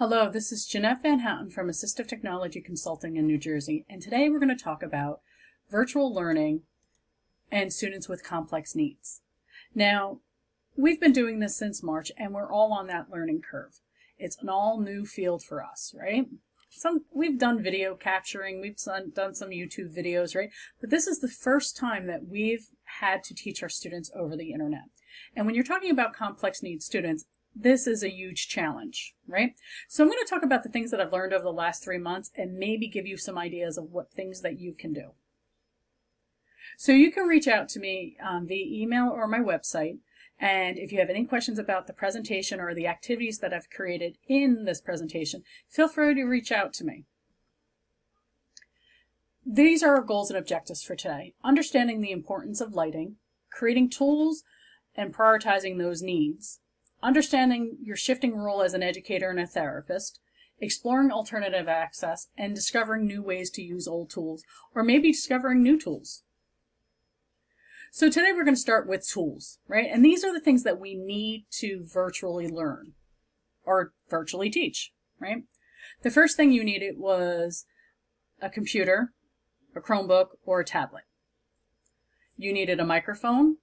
Hello, this is Jeannette Van Houten from Assistive Technology Consulting in New Jersey, and today we're going to talk about virtual learning and students with complex needs. Now, we've been doing this since March, and we're all on that learning curve. It's an all new field for us, right? We've done video capturing, we've done some YouTube videos, right? But this is the first time that we've had to teach our students over the internet. And when you're talking about complex needs students, this is a huge challenge, right? So I'm going to talk about the things that I've learned over the last 3 months and maybe give you some ideas of what things that you can do. So you can reach out to me via email or my website. And if you have any questions about the presentation or the activities that I've created in this presentation, feel free to reach out to me. These are our goals and objectives for today. Understanding the importance of lighting, creating tools and prioritizing those needs, understanding your shifting role as an educator and a therapist, exploring alternative access, and discovering new ways to use old tools, or maybe discovering new tools. So today we're going to start with tools, right? And these are the things that we need to virtually learn or virtually teach, right? The first thing you needed was a computer, a Chromebook, or a tablet. You needed a microphone,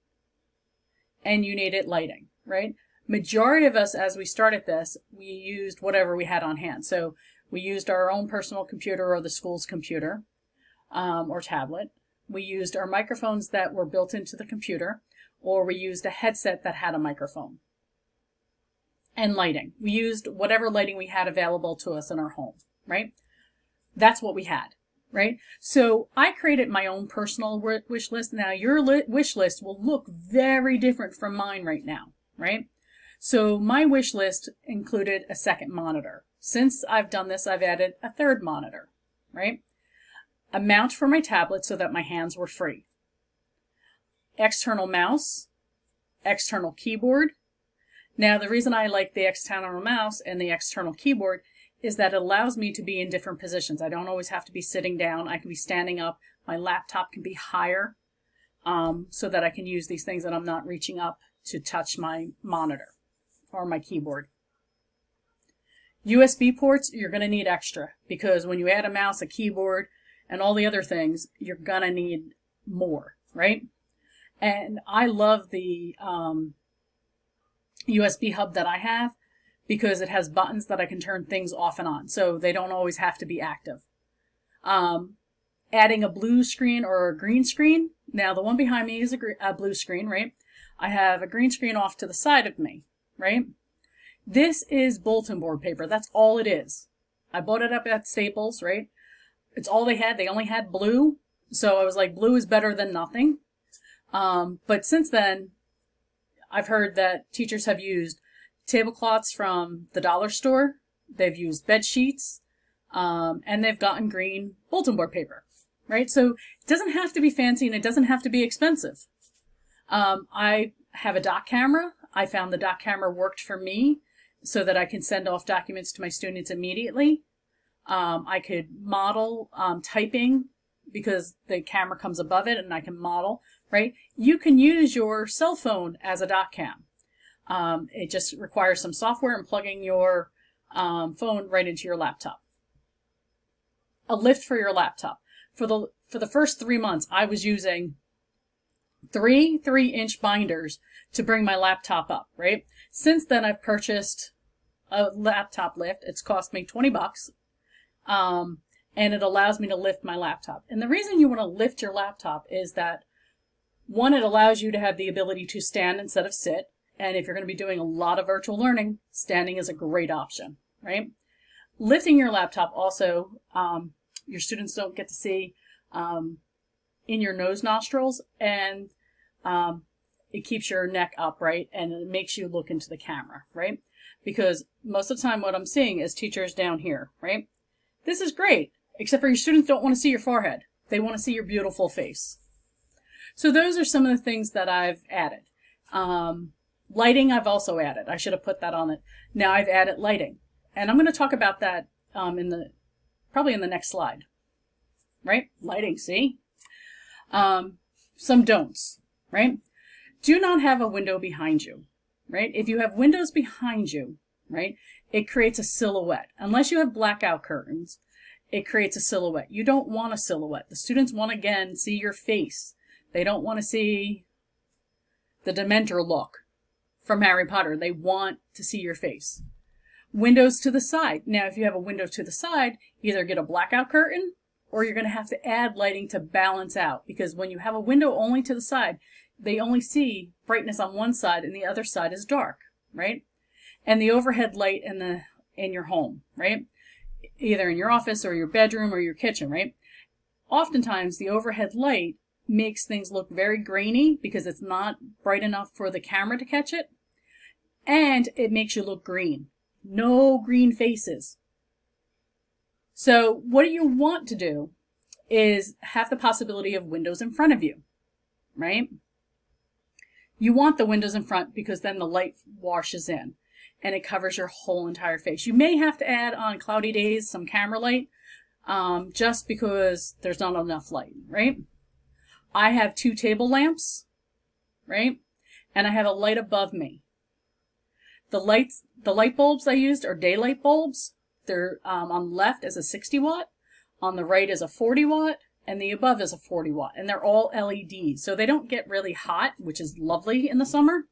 and you needed lighting, right? Majority of us, as we started this, we used whatever we had on hand. So we used our own personal computer or the school's computer or tablet. We used our microphones that were built into the computer, or we used a headset that had a microphone. And lighting. We used whatever lighting we had available to us in our home, right? That's what we had, right? So I created my own personal wish list. Now your wish list will look very different from mine right now, right? So my wish list included a second monitor. Since I've done this, I've added a third monitor, right? A mount for my tablet so that my hands were free. External mouse, external keyboard. Now the reason I like the external mouse and the external keyboard is that it allows me to be in different positions. I don't always have to be sitting down. I can be standing up. My laptop can be higher so that I can use these things and I'm not reaching up to touch my monitor or my keyboard. USB ports, you're going to need extra because when you add a mouse, a keyboard, and all the other things, you're going to need more, right? And I love the USB hub that I have because it has buttons that I can turn things off and on, so they don't always have to be active. Adding a blue screen or a green screen. Now, the one behind me is a blue screen, right? I have a green screen off to the side of me, right? This is bulletin board paper. That's all it is. I bought it up at Staples, right? It's all they had. They only had blue. So I was like, blue is better than nothing. But since then, I've heard that teachers have used tablecloths from the dollar store. They've used bed sheets, and they've gotten green bulletin board paper, right? So it doesn't have to be fancy and it doesn't have to be expensive. I have a doc camera. I found the doc camera worked for me so that I can send off documents to my students immediately. I could model typing because the camera comes above it and I can model, right? You can use your cell phone as a doc cam. It just requires some software and plugging your phone right into your laptop. A lift for your laptop. For the first 3 months, I was using three 3-inch binders to bring my laptop up, right? Since then, I've purchased a laptop lift. It's cost me 20 bucks. And it allows me to lift my laptop. And the reason you want to lift your laptop is that, one, it allows you to have the ability to stand instead of sit. And if you're going to be doing a lot of virtual learning, standing is a great option, right? Lifting your laptop also, your students don't get to see in your nose nostrils, and it keeps your neck upright and it makes you look into the camera, right? Because most of the time what I'm seeing is teachers down here, right? This is great, except for your students don't want to see your forehead. They want to see your beautiful face. So those are some of the things that I've added. Lighting I've also added. I should have put that on it. Now I've added lighting. And I'm going to talk about that probably in the next slide. Right? Lighting, see? Some don'ts, right? Do not have a window behind you, right? If you have windows behind you, right, it creates a silhouette. Unless you have blackout curtains, it creates a silhouette. You don't want a silhouette. The students want to, again, see your face. They don't want to see the Dementor look from Harry Potter. They want to see your face. Windows to the side. Now, if you have a window to the side, either get a blackout curtain or you're going to have to add lighting to balance out, because when you have a window only to the side, they only see brightness on one side and the other side is dark, right? And the overhead light in your home, right? Either in your office or your bedroom or your kitchen, right? Oftentimes the overhead light makes things look very grainy because it's not bright enough for the camera to catch it. And it makes you look green. No green faces. So what you want to do is have the possibility of windows in front of you, right? You want the windows in front because then the light washes in and it covers your whole entire face. You may have to add on cloudy days some camera light just because there's not enough light, right? I have 2 table lamps, right? And I have a light above me. The light bulbs I used are daylight bulbs. They're on the left is a 60 watt, on the right is a 40 watt, and the above is a 40 watt. And they're all LEDs, so they don't get really hot, which is lovely in the summer.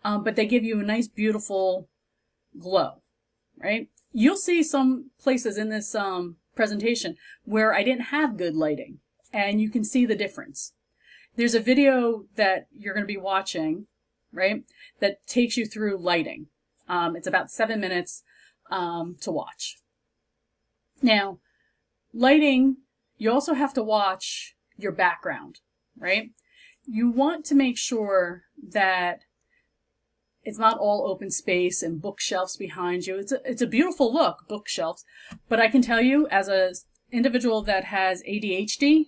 But they give you a nice, beautiful glow, right? You'll see some places in this presentation where I didn't have good lighting, and you can see the difference. There's a video that you're going to be watching, right, that takes you through lighting. It's about 7 minutes to watch. Now, lighting, you also have to watch your background, right? You want to make sure that it's not all open space and bookshelves behind you. It's a beautiful look, bookshelves, but I can tell you, as an individual that has ADHD,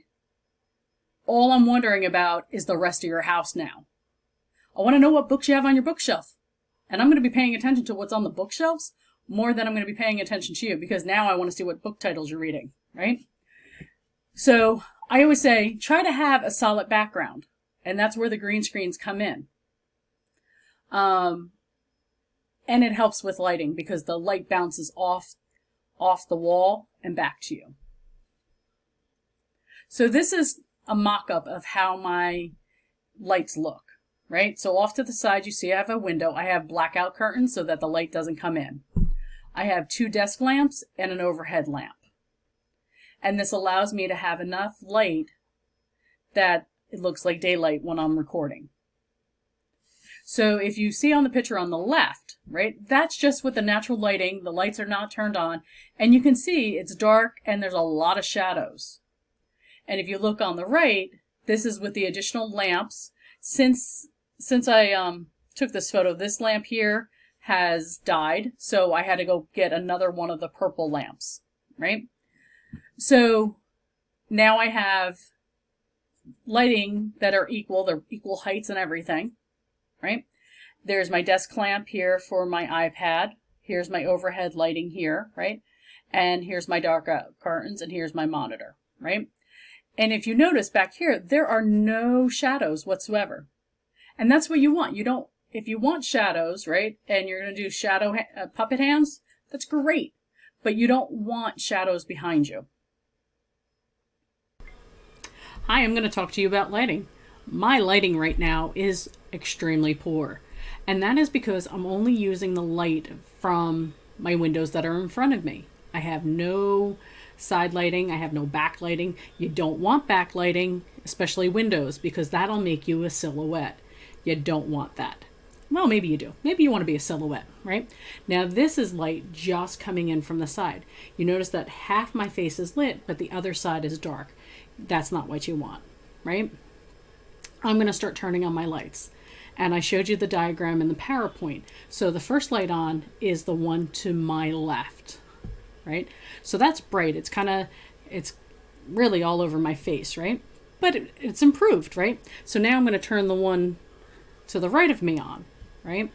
all I'm wondering about is the rest of your house now. I want to know what books you have on your bookshelf. And I'm going to be paying attention to what's on the bookshelves more than I'm going to be paying attention to you, because now I want to see what book titles you're reading, right? So I always say, try to have a solid background, and that's where the green screens come in. And it helps with lighting because the light bounces off the wall and back to you. So this is a mock-up of how my lights look, right? So off to the side, you see I have a window. I have blackout curtains so that the light doesn't come in. I have 2 desk lamps and an overhead lamp. And this allows me to have enough light that it looks like daylight when I'm recording. So if you see on the picture on the left, right, that's just with the natural lighting. The lights are not turned on, and you can see it's dark and there's a lot of shadows. And if you look on the right, this is with the additional lamps. Since I took this photo, this lamp here has died, so I had to go get another one of the purple lamps, right? So now I have lighting that are equal. They're equal heights and everything, right? There's my desk lamp here for my iPad. Here's my overhead lighting here, right? And here's my dark curtains, and here's my monitor, right? And if you notice back here, there are no shadows whatsoever. And that's what you want. You don't, if you want shadows, right, and you're going to do shadow puppet hands, that's great. But you don't want shadows behind you. Hi, I'm going to talk to you about lighting. My lighting right now is extremely poor. And that is because I'm only using the light from my windows that are in front of me. I have no side lighting. I have no backlighting. You don't want backlighting, especially windows, because that'll make you a silhouette. You don't want that. Well, maybe you do. Maybe you want to be a silhouette, right? Now this is light just coming in from the side. You notice that half my face is lit, but the other side is dark. That's not what you want, right? I'm going to start turning on my lights. And I showed you the diagram in the PowerPoint. So the first light on is the one to my left, right? So that's bright. It's really all over my face, right? But it's improved, right? So now I'm going to turn the one to the right of me on, right?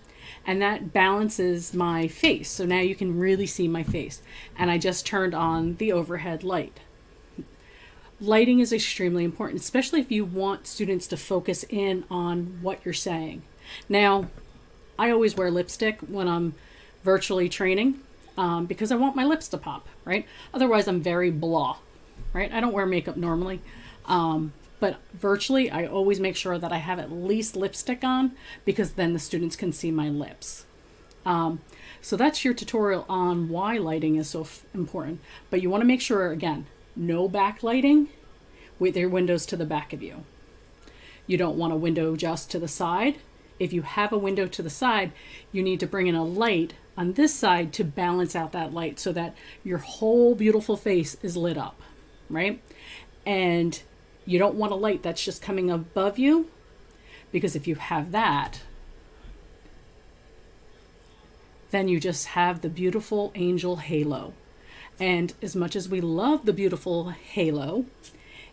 And that balances my face. So now you can really see my face. And I just turned on the overhead light. Lighting is extremely important, especially if you want students to focus in on what you're saying. Now, I always wear lipstick when I'm virtually training because I want my lips to pop, right? Otherwise, I'm very blah, right? I don't wear makeup normally. But virtually, I always make sure that I have at least lipstick on because then the students can see my lips. So that's your tutorial on why lighting is so important. But you want to make sure, again, no backlighting with your windows to the back of you. You don't want a window just to the side. If you have a window to the side, you need to bring in a light on this side to balance out that light so that your whole beautiful face is lit up, right? And you don't want a light that's just coming above you, because if you have that, then you just have the beautiful angel halo. And as much as we love the beautiful halo,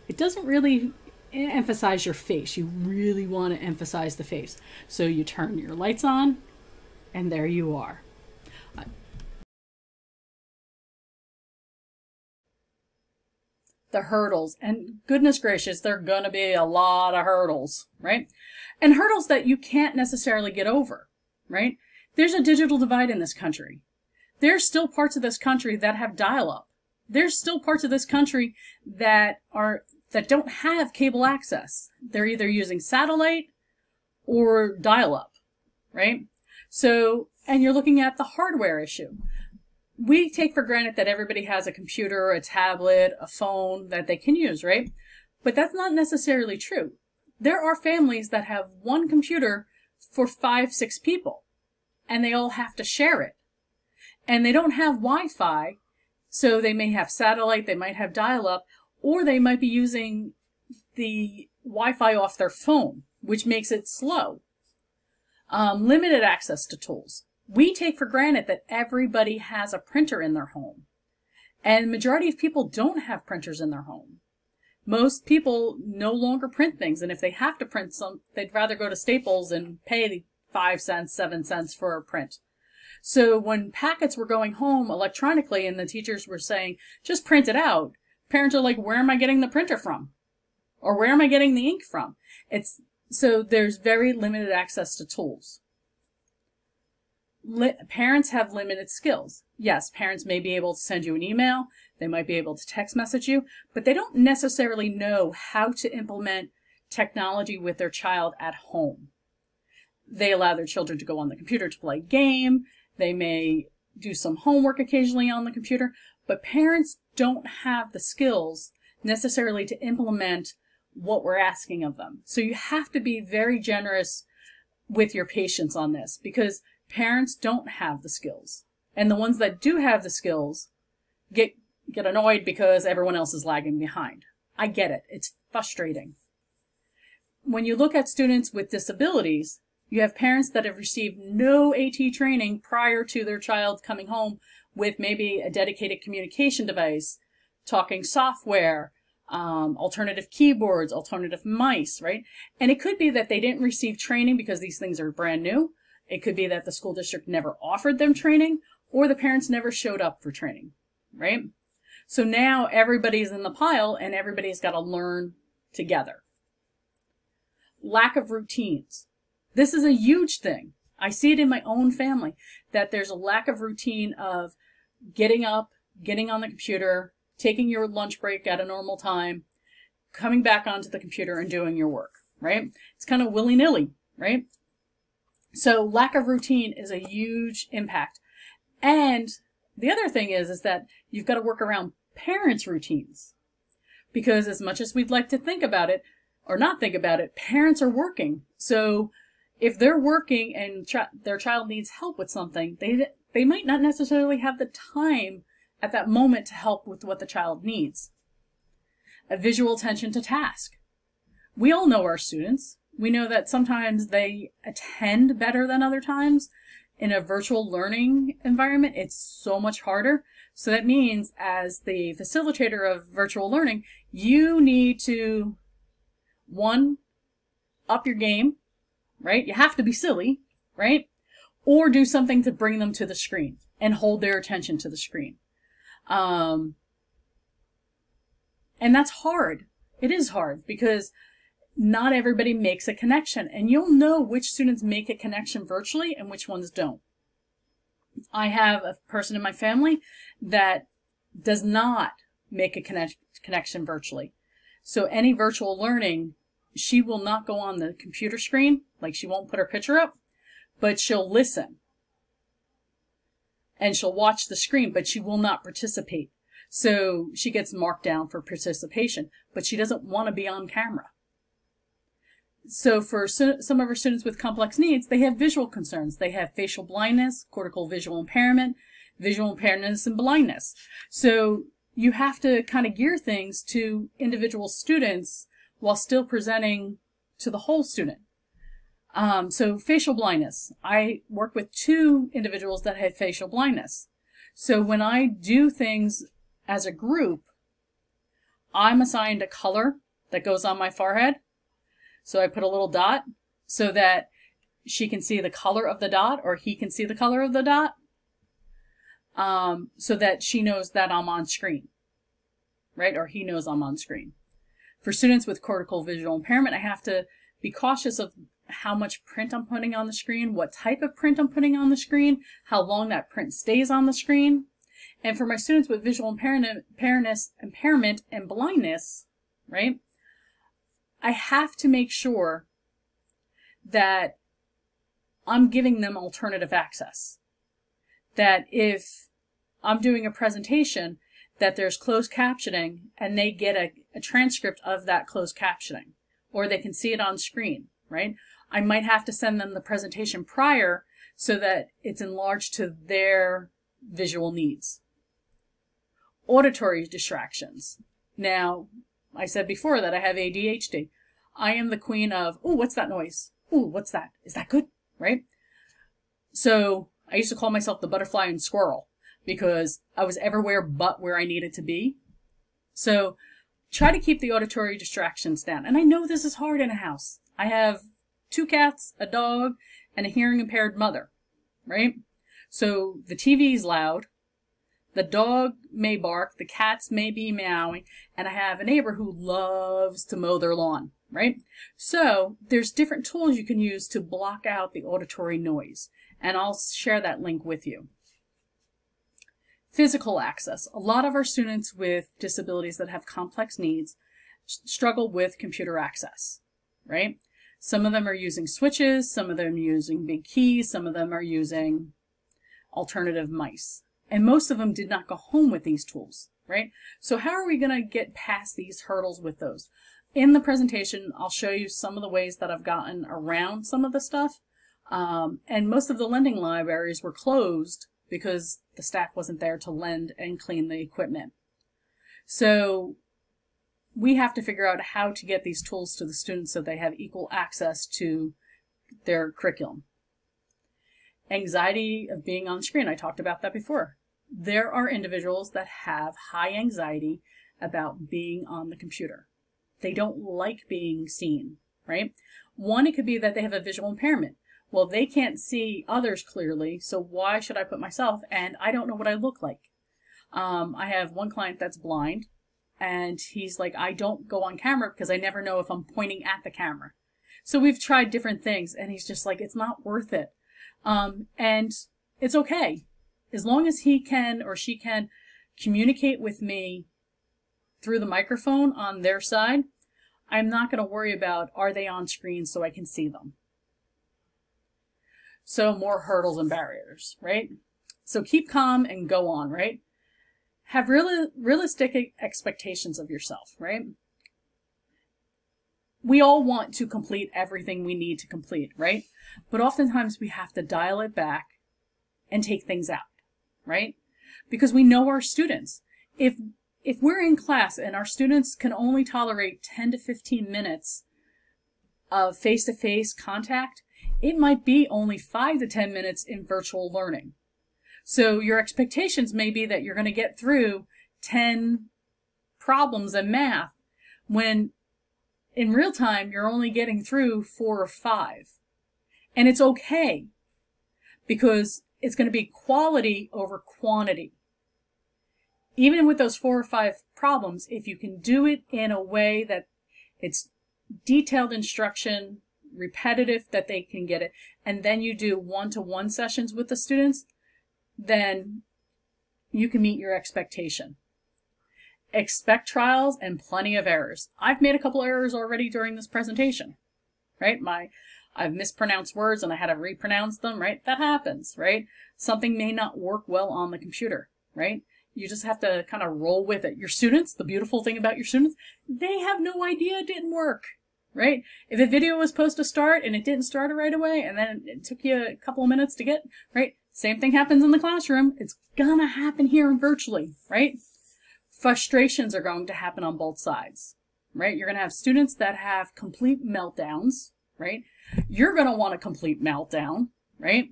it doesn't really emphasize your face. You really want to emphasize the face. So you turn your lights on, and there you are. The hurdles, and goodness gracious, there are going to be a lot of hurdles, right? And hurdles that you can't necessarily get over, right? There's a digital divide in this country. There's still parts of this country that have dial-up. There's still parts of this country that don't have cable access. They're either using satellite or dial-up, right? So, and you're looking at the hardware issue. We take for granted that everybody has a computer, a tablet, a phone that they can use, right? But that's not necessarily true. There are families that have one computer for 5, 6 people, and they all have to share it. And they don't have Wi-Fi, so they may have satellite, they might have dial-up, or they might be using the Wi-Fi off their phone, which makes it slow. Limited access to tools. We take for granted that everybody has a printer in their home. And the majority of people don't have printers in their home. Most people no longer print things, and if they have to print some, they'd rather go to Staples and pay 5 cents, 7 cents for a print. So when packets were going home electronically and the teachers were saying, just print it out, parents are like, where am I getting the printer from? Or where am I getting the ink from? So there's very limited access to tools. Parents have limited skills. Yes, parents may be able to send you an email, they might be able to text message you, but they don't necessarily know how to implement technology with their child at home. They allow their children to go on the computer to play a game, they may do some homework occasionally on the computer, but parents don't have the skills necessarily to implement what we're asking of them. So you have to be very generous with your patience on this, because parents don't have the skills. And the ones that do have the skills get annoyed because everyone else is lagging behind. I get it. It's frustrating. When you look at students with disabilities, you have parents that have received no AT training prior to their child coming home with maybe a dedicated communication device, talking software, alternative keyboards, alternative mice, right? And it could be that they didn't receive training because these things are brand new. It could be that the school district never offered them training, or the parents never showed up for training, right? So now everybody's in the pile and everybody's got to learn together. Lack of routines. This is a huge thing. I see it in my own family, that there's a lack of routine of getting up, getting on the computer, taking your lunch break at a normal time, coming back onto the computer and doing your work, right? It's kind of willy-nilly, right? So lack of routine is a huge impact. And the other thing is that you've got to work around parents' routines. Because as much as we'd like to think about it, or not think about it, parents are working. So if they're working and their child needs help with something, they might not necessarily have the time at that moment to help with what the child needs. A visual attention to task. We all know our students. We know that sometimes they attend better than other times. In a virtual learning environment, it's so much harder. So that means as the facilitator of virtual learning, you need to, one, up your game, right? You have to be silly, right? Or do something to bring them to the screen and hold their attention to the screen. And that's hard. It is hard because not everybody makes a connection, and you'll know which students make a connection virtually and which ones don't. I have a person in my family that does not make a connection virtually. So any virtual learning, she will not go on the computer screen, like she won't put her picture up, but she'll listen. And she'll watch the screen, but she will not participate. So she gets marked down for participation, but she doesn't want to be on camera. So for some of our students with complex needs, they have visual concerns. They have facial blindness, cortical visual impairment and blindness. So you have to kind of gear things to individual students while still presenting to the whole student. So facial blindness. I work with 2 individuals that have facial blindness. So when I do things as a group, I'm assigned a color that goes on my forehead. So I put a little dot so that she can see the color of the dot, or he can see the color of the dot, so that she knows that I'm on screen, right? Or he knows I'm on screen. For students with cortical visual impairment, I have to be cautious of how much print I'm putting on the screen, what type of print I'm putting on the screen, how long that print stays on the screen. And for my students with visual impairment and blindness, right, I have to make sure that I'm giving them alternative access. That if I'm doing a presentation, that there's closed captioning and they get a transcript of that closed captioning, or they can see it on screen, right? I might have to send them the presentation prior so that it's enlarged to their visual needs. Auditory distractions. Now, I said before that I have ADHD. I am the queen of, ooh, what's that noise? Ooh, what's that? Is that good? Right? So I used to call myself the butterfly and squirrel because I was everywhere but where I needed to be. So try to keep the auditory distractions down. And I know this is hard in a house. I have 2 cats, a dog, and a hearing impaired mother, right? So the TV is loud. The dog may bark, the cats may be meowing, and I have a neighbor who loves to mow their lawn, right? So there's different tools you can use to block out the auditory noise, and I'll share that link with you. Physical access. A lot of our students with disabilities that have complex needs struggle with computer access, right? Some of them are using switches, some of them are using big keys, some of them are using alternative mice. And most of them did not go home with these tools, right? So how are we going to get past these hurdles with those? In the presentation, I'll show you some of the ways that I've gotten around some of the stuff. And most of the lending libraries were closed because the staff wasn't there to lend and clean the equipment. So we have to figure out how to get these tools to the students so they have equal access to their curriculum. Anxiety of being on screen. I talked about that before. There are individuals that have high anxiety about being on the computer. They don't like being seen, right? One, it could be that they have a visual impairment. Well, they can't see others clearly, so why should I put myself, and I don't know what I look like. I have one client that's blind, and he's like, I don't go on camera because I never know if I'm pointing at the camera. So we've tried different things, and he's just like, it's not worth it. And it's okay. As long as he can or she can communicate with me through the microphone on their side, I'm not going to worry about, are they on screen so I can see them? So more hurdles and barriers, right? So keep calm and go on, right? Have realistic expectations of yourself, right? We all want to complete everything we need to complete, right? But oftentimes we have to dial it back and take things out, right? Because we know our students. If we're in class and our students can only tolerate 10 to 15 minutes of face-to-face contact, it might be only 5 to 10 minutes in virtual learning. So your expectations may be that you're going to get through 10 problems in math when in real time you're only getting through 4 or 5. And it's okay because it's going to be quality over quantity. Even with those 4 or 5 problems, if you can do it in a way that it's detailed instruction, repetitive, that they can get it, and then you do one-to-one sessions with the students, then you can meet your expectation. Expect trials and plenty of errors. I've made a couple errors already during this presentation, right? I've mispronounced words and I had to repronounce them, right? That happens, right? Something may not work well on the computer, right? You just have to kind of roll with it. Your students, the beautiful thing about your students, they have no idea it didn't work, right? If a video was supposed to start and it didn't start right away and then it took you a couple of minutes to get, right? Same thing happens in the classroom. It's gonna happen here and virtually, right? Frustrations are going to happen on both sides, right? You're gonna have students that have complete meltdowns, right? You're gonna want a complete meltdown, right?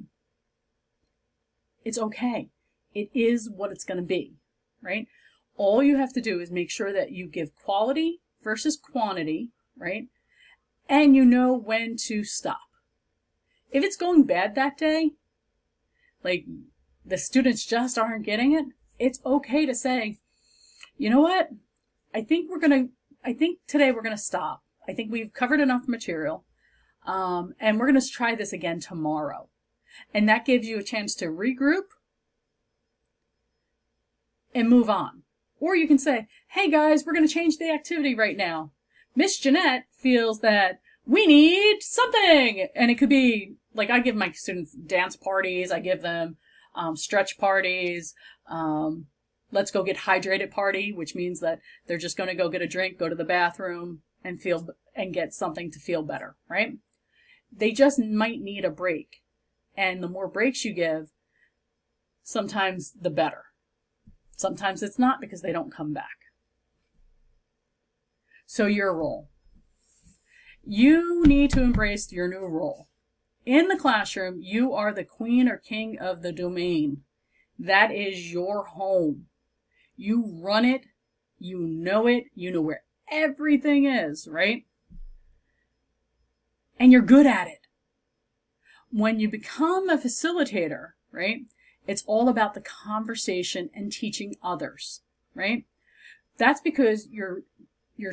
It's okay. It is what it's gonna be, right? All you have to do is make sure that you give quality versus quantity, right? And you know when to stop. If it's going bad that day, like the students just aren't getting it, it's okay to say, you know what? I think today we're gonna stop. I think we've covered enough material, and we're gonna try this again tomorrow. And that gives you a chance to regroup and move on. Or you can say, hey guys, we're gonna change the activity right now. Miss Jeannette feels that we need something. And it could be, like I give my students dance parties, I give them stretch parties, let's go get hydrated party, which means that they're just going to go get a drink, go to the bathroom, and get something to feel better, right? They just might need a break. And the more breaks you give, sometimes the better. Sometimes it's not because they don't come back. So your role. You need to embrace your new role. In the classroom, you are the queen or king of the domain. That is your home. You run it, you know where everything is, right? And you're good at it. When you become a facilitator, right, it's all about the conversation and teaching others, right? That's because your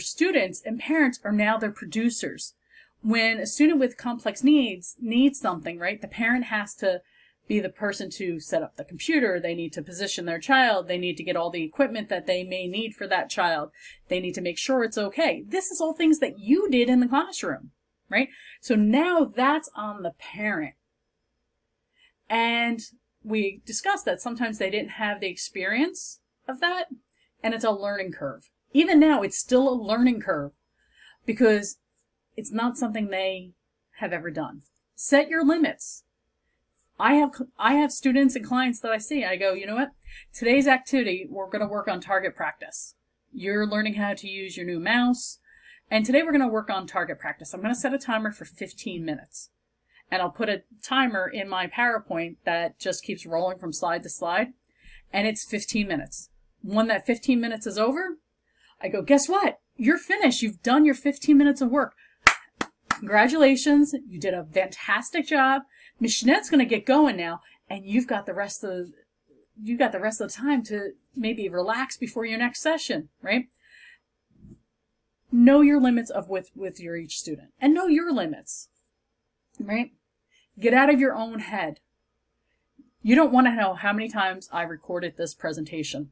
students and parents are now their producers. When a student with complex needs something, right, the parent has to be the person to set up the computer. They need to position their child. They need to get all the equipment that they may need for that child. They need to make sure it's okay. This is all things that you did in the classroom, right? So now that's on the parent. And we discussed that sometimes they didn't have the experience of that, and it's a learning curve. Even now, it's still a learning curve because it's not something they have ever done. Set your limits. I have students and clients that I see. I go, you know what? Today's activity, we're going to work on target practice. You're learning how to use your new mouse. And today we're going to work on target practice. I'm going to set a timer for 15 minutes. And I'll put a timer in my PowerPoint that just keeps rolling from slide to slide. And it's 15 minutes. When that 15 minutes is over, I go, guess what? You're finished. You've done your 15 minutes of work. Congratulations. You did a fantastic job. Miss Jeanette's going to get going now, and you've got the rest of the time to maybe relax before your next session, right? Know your limits with your each student, and know your limits, right? Get out of your own head. You don't want to know how many times I recorded this presentation.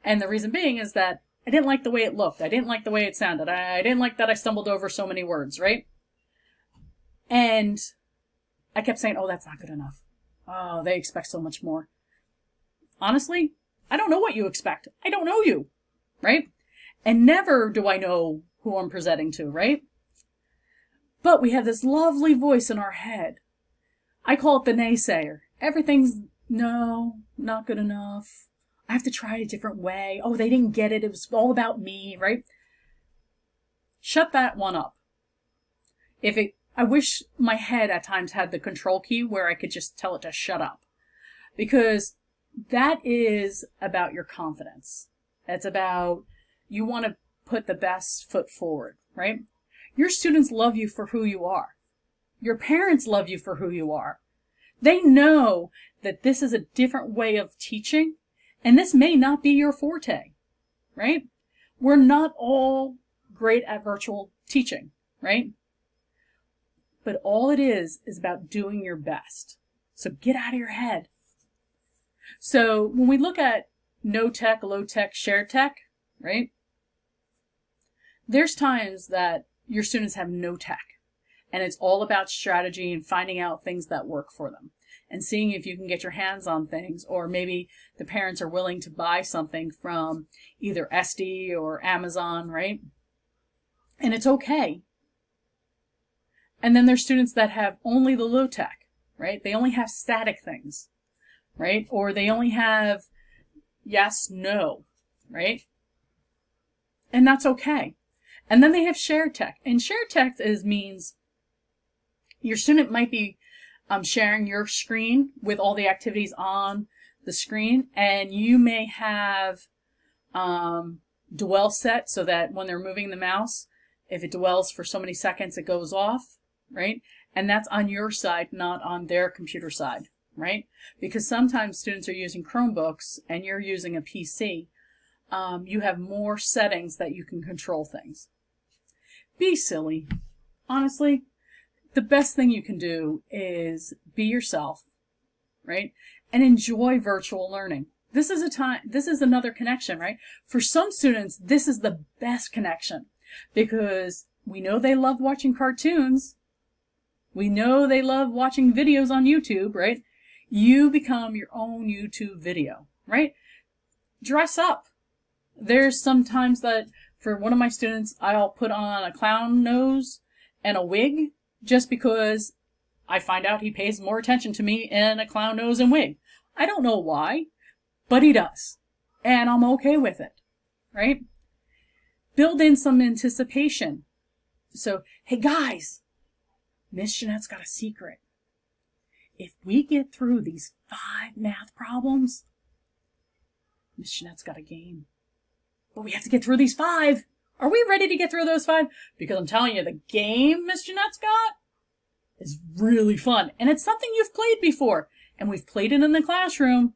And the reason being is that I didn't like the way it looked. I didn't like the way it sounded. I didn't like that I stumbled over so many words, right? And I kept saying, oh, that's not good enough. Oh, they expect so much more. Honestly, I don't know what you expect. I don't know you, right? And never do I know who I'm presenting to, right? But we have this lovely voice in our head. I call it the naysayer. Everything's, no, not good enough. I have to try a different way. Oh, they didn't get it. It was all about me, right? Shut that one up. I wish my head at times had the control key where I could just tell it to shut up. Because that is about your confidence. That's about, you want to put the best foot forward, right? Your students love you for who you are. Your parents love you for who you are. They know that this is a different way of teaching, and this may not be your forte, right? We're not all great at virtual teaching, right? But all it is about doing your best. So get out of your head. So when we look at no tech, low tech, shared tech, right? There's times that your students have no tech, and it's all about strategy and finding out things that work for them and seeing if you can get your hands on things, or maybe the parents are willing to buy something from either SD or Amazon, right? And it's okay. And then there's students that have only the low tech, right? They only have static things, right? Or they only have yes, no, right? And that's okay. And then they have shared tech. And shared tech means your student might be sharing your screen with all the activities on the screen, and you may have dwell set so that when they're moving the mouse, if it dwells for so many seconds, it goes off, right? And that's on your side, not on their computer side, right? Because sometimes students are using Chromebooks and you're using a PC. You have more settings that you can control things. Be silly. Honestly, the best thing you can do is be yourself, right? And enjoy virtual learning. This is another connection, right? For some students, this is the best connection because we know they love watching cartoons. We know they love watching videos on YouTube, right? You become your own YouTube video, right? Dress up. There's sometimes that for one of my students, I'll put on a clown nose and a wig just because I find out he pays more attention to me in a clown nose and wig. I don't know why, but he does. And I'm okay with it, right? Build in some anticipation. So, hey guys, Miss Jeanette's got a secret. If we get through these 5 math problems, Miss Jeanette's got a game. But we have to get through these 5. Are we ready to get through those 5? Because I'm telling you, the game Miss Jeanette's got is really fun. And it's something you've played before. And we've played it in the classroom.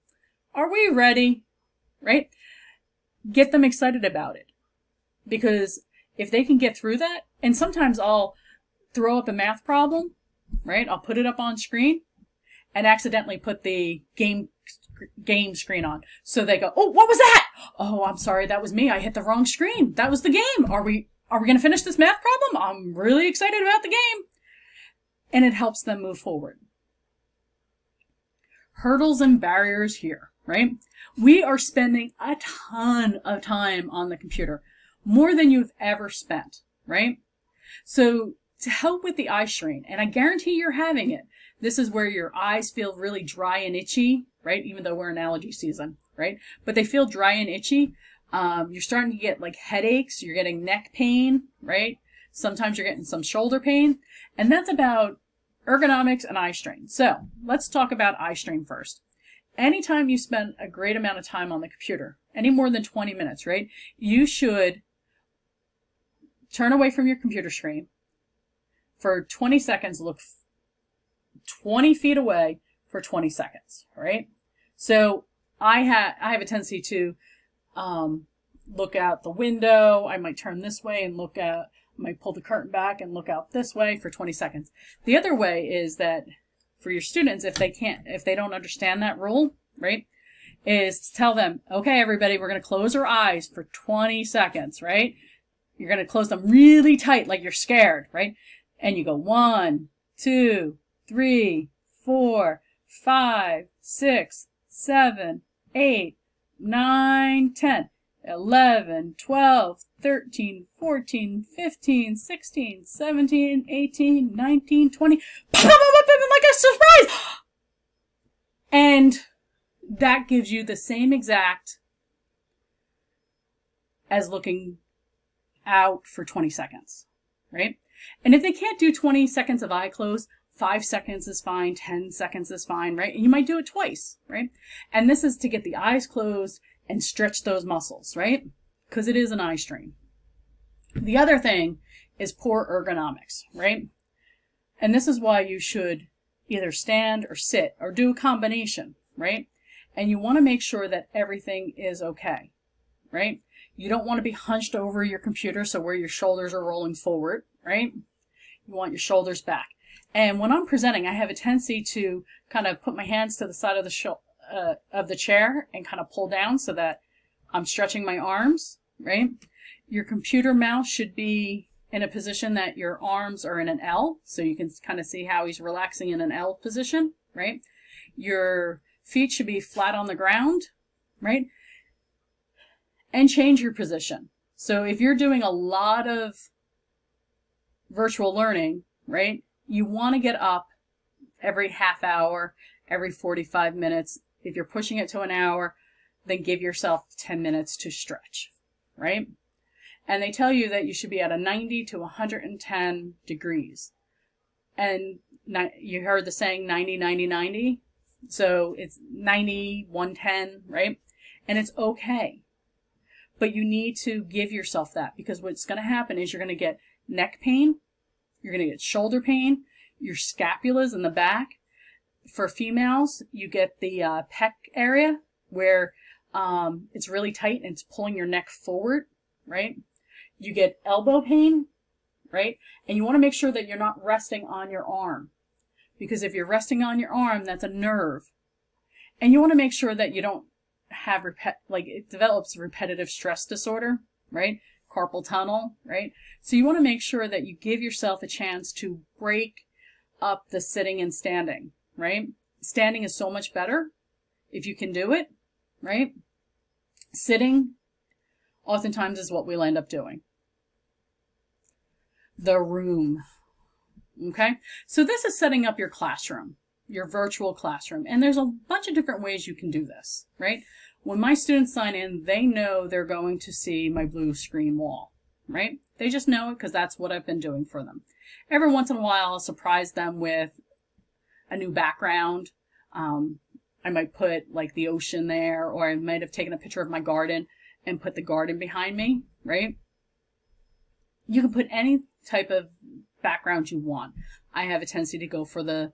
Are we ready? Right? Get them excited about it. Because if they can get through that, and sometimes I'll throw up a math problem, right? I'll put it up on screen and accidentally put the game screen on. So they go, oh, what was that? Oh, I'm sorry, that was me. I hit the wrong screen. That was the game. Are we going to finish this math problem? I'm really excited about the game. And it helps them move forward. Hurdles and barriers here, right? We are spending a ton of time on the computer, more than you've ever spent, right? So to help with the eye strain, and I guarantee you're having it, this is where your eyes feel really dry and itchy, right? Even though we're in allergy season, right? But they feel dry and itchy. You're starting to get like headaches. You're getting neck pain, right? Sometimes you're getting some shoulder pain. And that's about ergonomics and eye strain. So let's talk about eye strain first. Anytime you spend a great amount of time on the computer, any more than 20 minutes, right? You should turn away from your computer screen for 20 seconds, look 20 feet away for 20 seconds, right? So I have a tendency to look out the window. I might turn this way and look out, I might pull the curtain back and look out this way for 20 seconds. The other way is that for your students, if they don't understand that rule, right, is to tell them, okay, everybody, we're going to close our eyes for 20 seconds, right? You're going to close them really tight like you're scared, right? And you go 1, 2, 3, 4, 5, 6, 7, 8, 9, 10, 11, 12, 13, 14, 15, 16, 17, 18, 19, 20, like a surprise! And that gives you the same exact as looking out for 20 seconds, right? And if they can't do 20 seconds of eye close, 5 seconds is fine, 10 seconds is fine, right? And you might do it twice, right? And this is to get the eyes closed and stretch those muscles, right? Because it is an eye strain. The other thing is poor ergonomics, right? And this is why you should either stand or sit or do a combination, right? And you want to make sure that everything is okay, right? You don't want to be hunched over your computer so where your shoulders are rolling forward, right? You want your shoulders back. And when I'm presenting, I have a tendency to kind of put my hands to the side of the of the chair and kind of pull down so that I'm stretching my arms, right? Your computer mouse should be in a position that your arms are in an L, so you can kind of see how he's relaxing in an L position, right? Your feet should be flat on the ground, right? And change your position. So if you're doing a lot of virtual learning, right, you want to get up every half hour, every 45 minutes. If you're pushing it to an hour, then give yourself 10 minutes to stretch, right? And they tell you that you should be at a 90 to 110 degrees. And you heard the saying 90, 90, 90. So it's 90, 110, right? And it's okay. But you need to give yourself that, because what's going to happen is you're going to get neck pain, you're going to get shoulder pain, your scapula's in the back. For females, you get the pec area where it's really tight and it's pulling your neck forward, right? You get elbow pain, right? And you want to make sure that you're not resting on your arm, because if you're resting on your arm, that's a nerve. And you want to make sure that you don't have it develops repetitive stress disorder, right? Carpal tunnel, right? So you want to make sure that you give yourself a chance to break up the sitting and standing, right? Standing is so much better if you can do it, right? Sitting oftentimes is what we'll end up doing. The room, okay? So this is setting up your classroom, your virtual classroom. And there's a bunch of different ways you can do this, right? When my students sign in, they know they're going to see my blue screen wall, right? They just know it because that's what I've been doing for them. Every once in a while, I'll surprise them with a new background. I might put like the ocean there, or I might have taken a picture of my garden and put the garden behind me, right? You can put any type of background you want. I have a tendency to go for the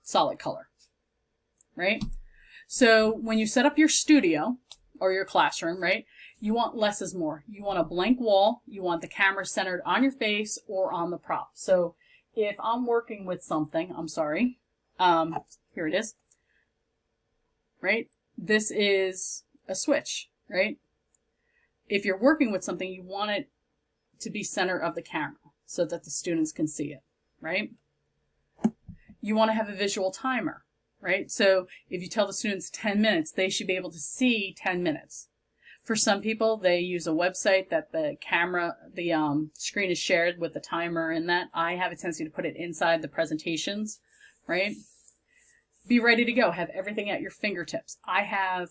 solid color, right? So when you set up your studio or your classroom, right, you want less is more. You want a blank wall. You want the camera centered on your face or on the prop. So if I'm working with something, I'm sorry, here it is, right? This is a switch, right? If you're working with something, you want it to be center of the camera so that the students can see it, right? You want to have a visual timer, right? So if you tell the students 10 minutes, they should be able to see 10 minutes. For some people, they use a website that the camera, the screen is shared with the timer in that. I have a tendency to put it inside the presentations, right? Be ready to go. Have everything at your fingertips. I have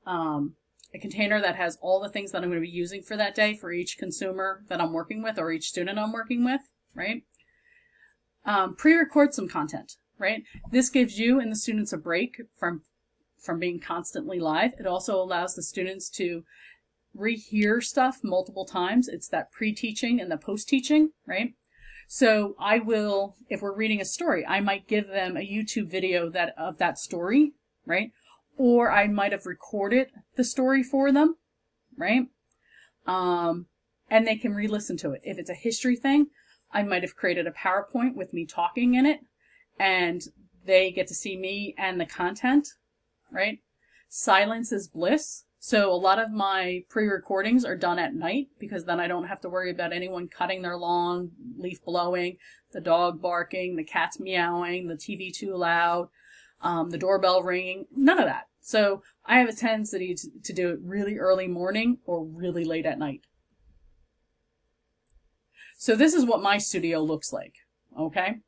a container that has all the things that I'm going to be using for that day for each consumer that I'm working with or each student I'm working with, right? Pre-record some content, right? This gives you and the students a break from being constantly live. It also allows the students to rehear stuff multiple times. It's that pre-teaching and the post-teaching, right? So I will, if we're reading a story, I might give them a YouTube video of that story, right? Or I might have recorded the story for them, right? And they can re-listen to it. If it's a history thing, I might have created a PowerPoint with me talking in it, and they get to see me and the content, right? Silence is bliss. So a lot of my pre-recordings are done at night, because then I don't have to worry about anyone cutting their lawn, leaf blowing, the dog barking, the cat's meowing, the TV too loud, the doorbell ringing, none of that. So I have a tendency to do it really early morning or really late at night. So this is what my studio looks like, okay?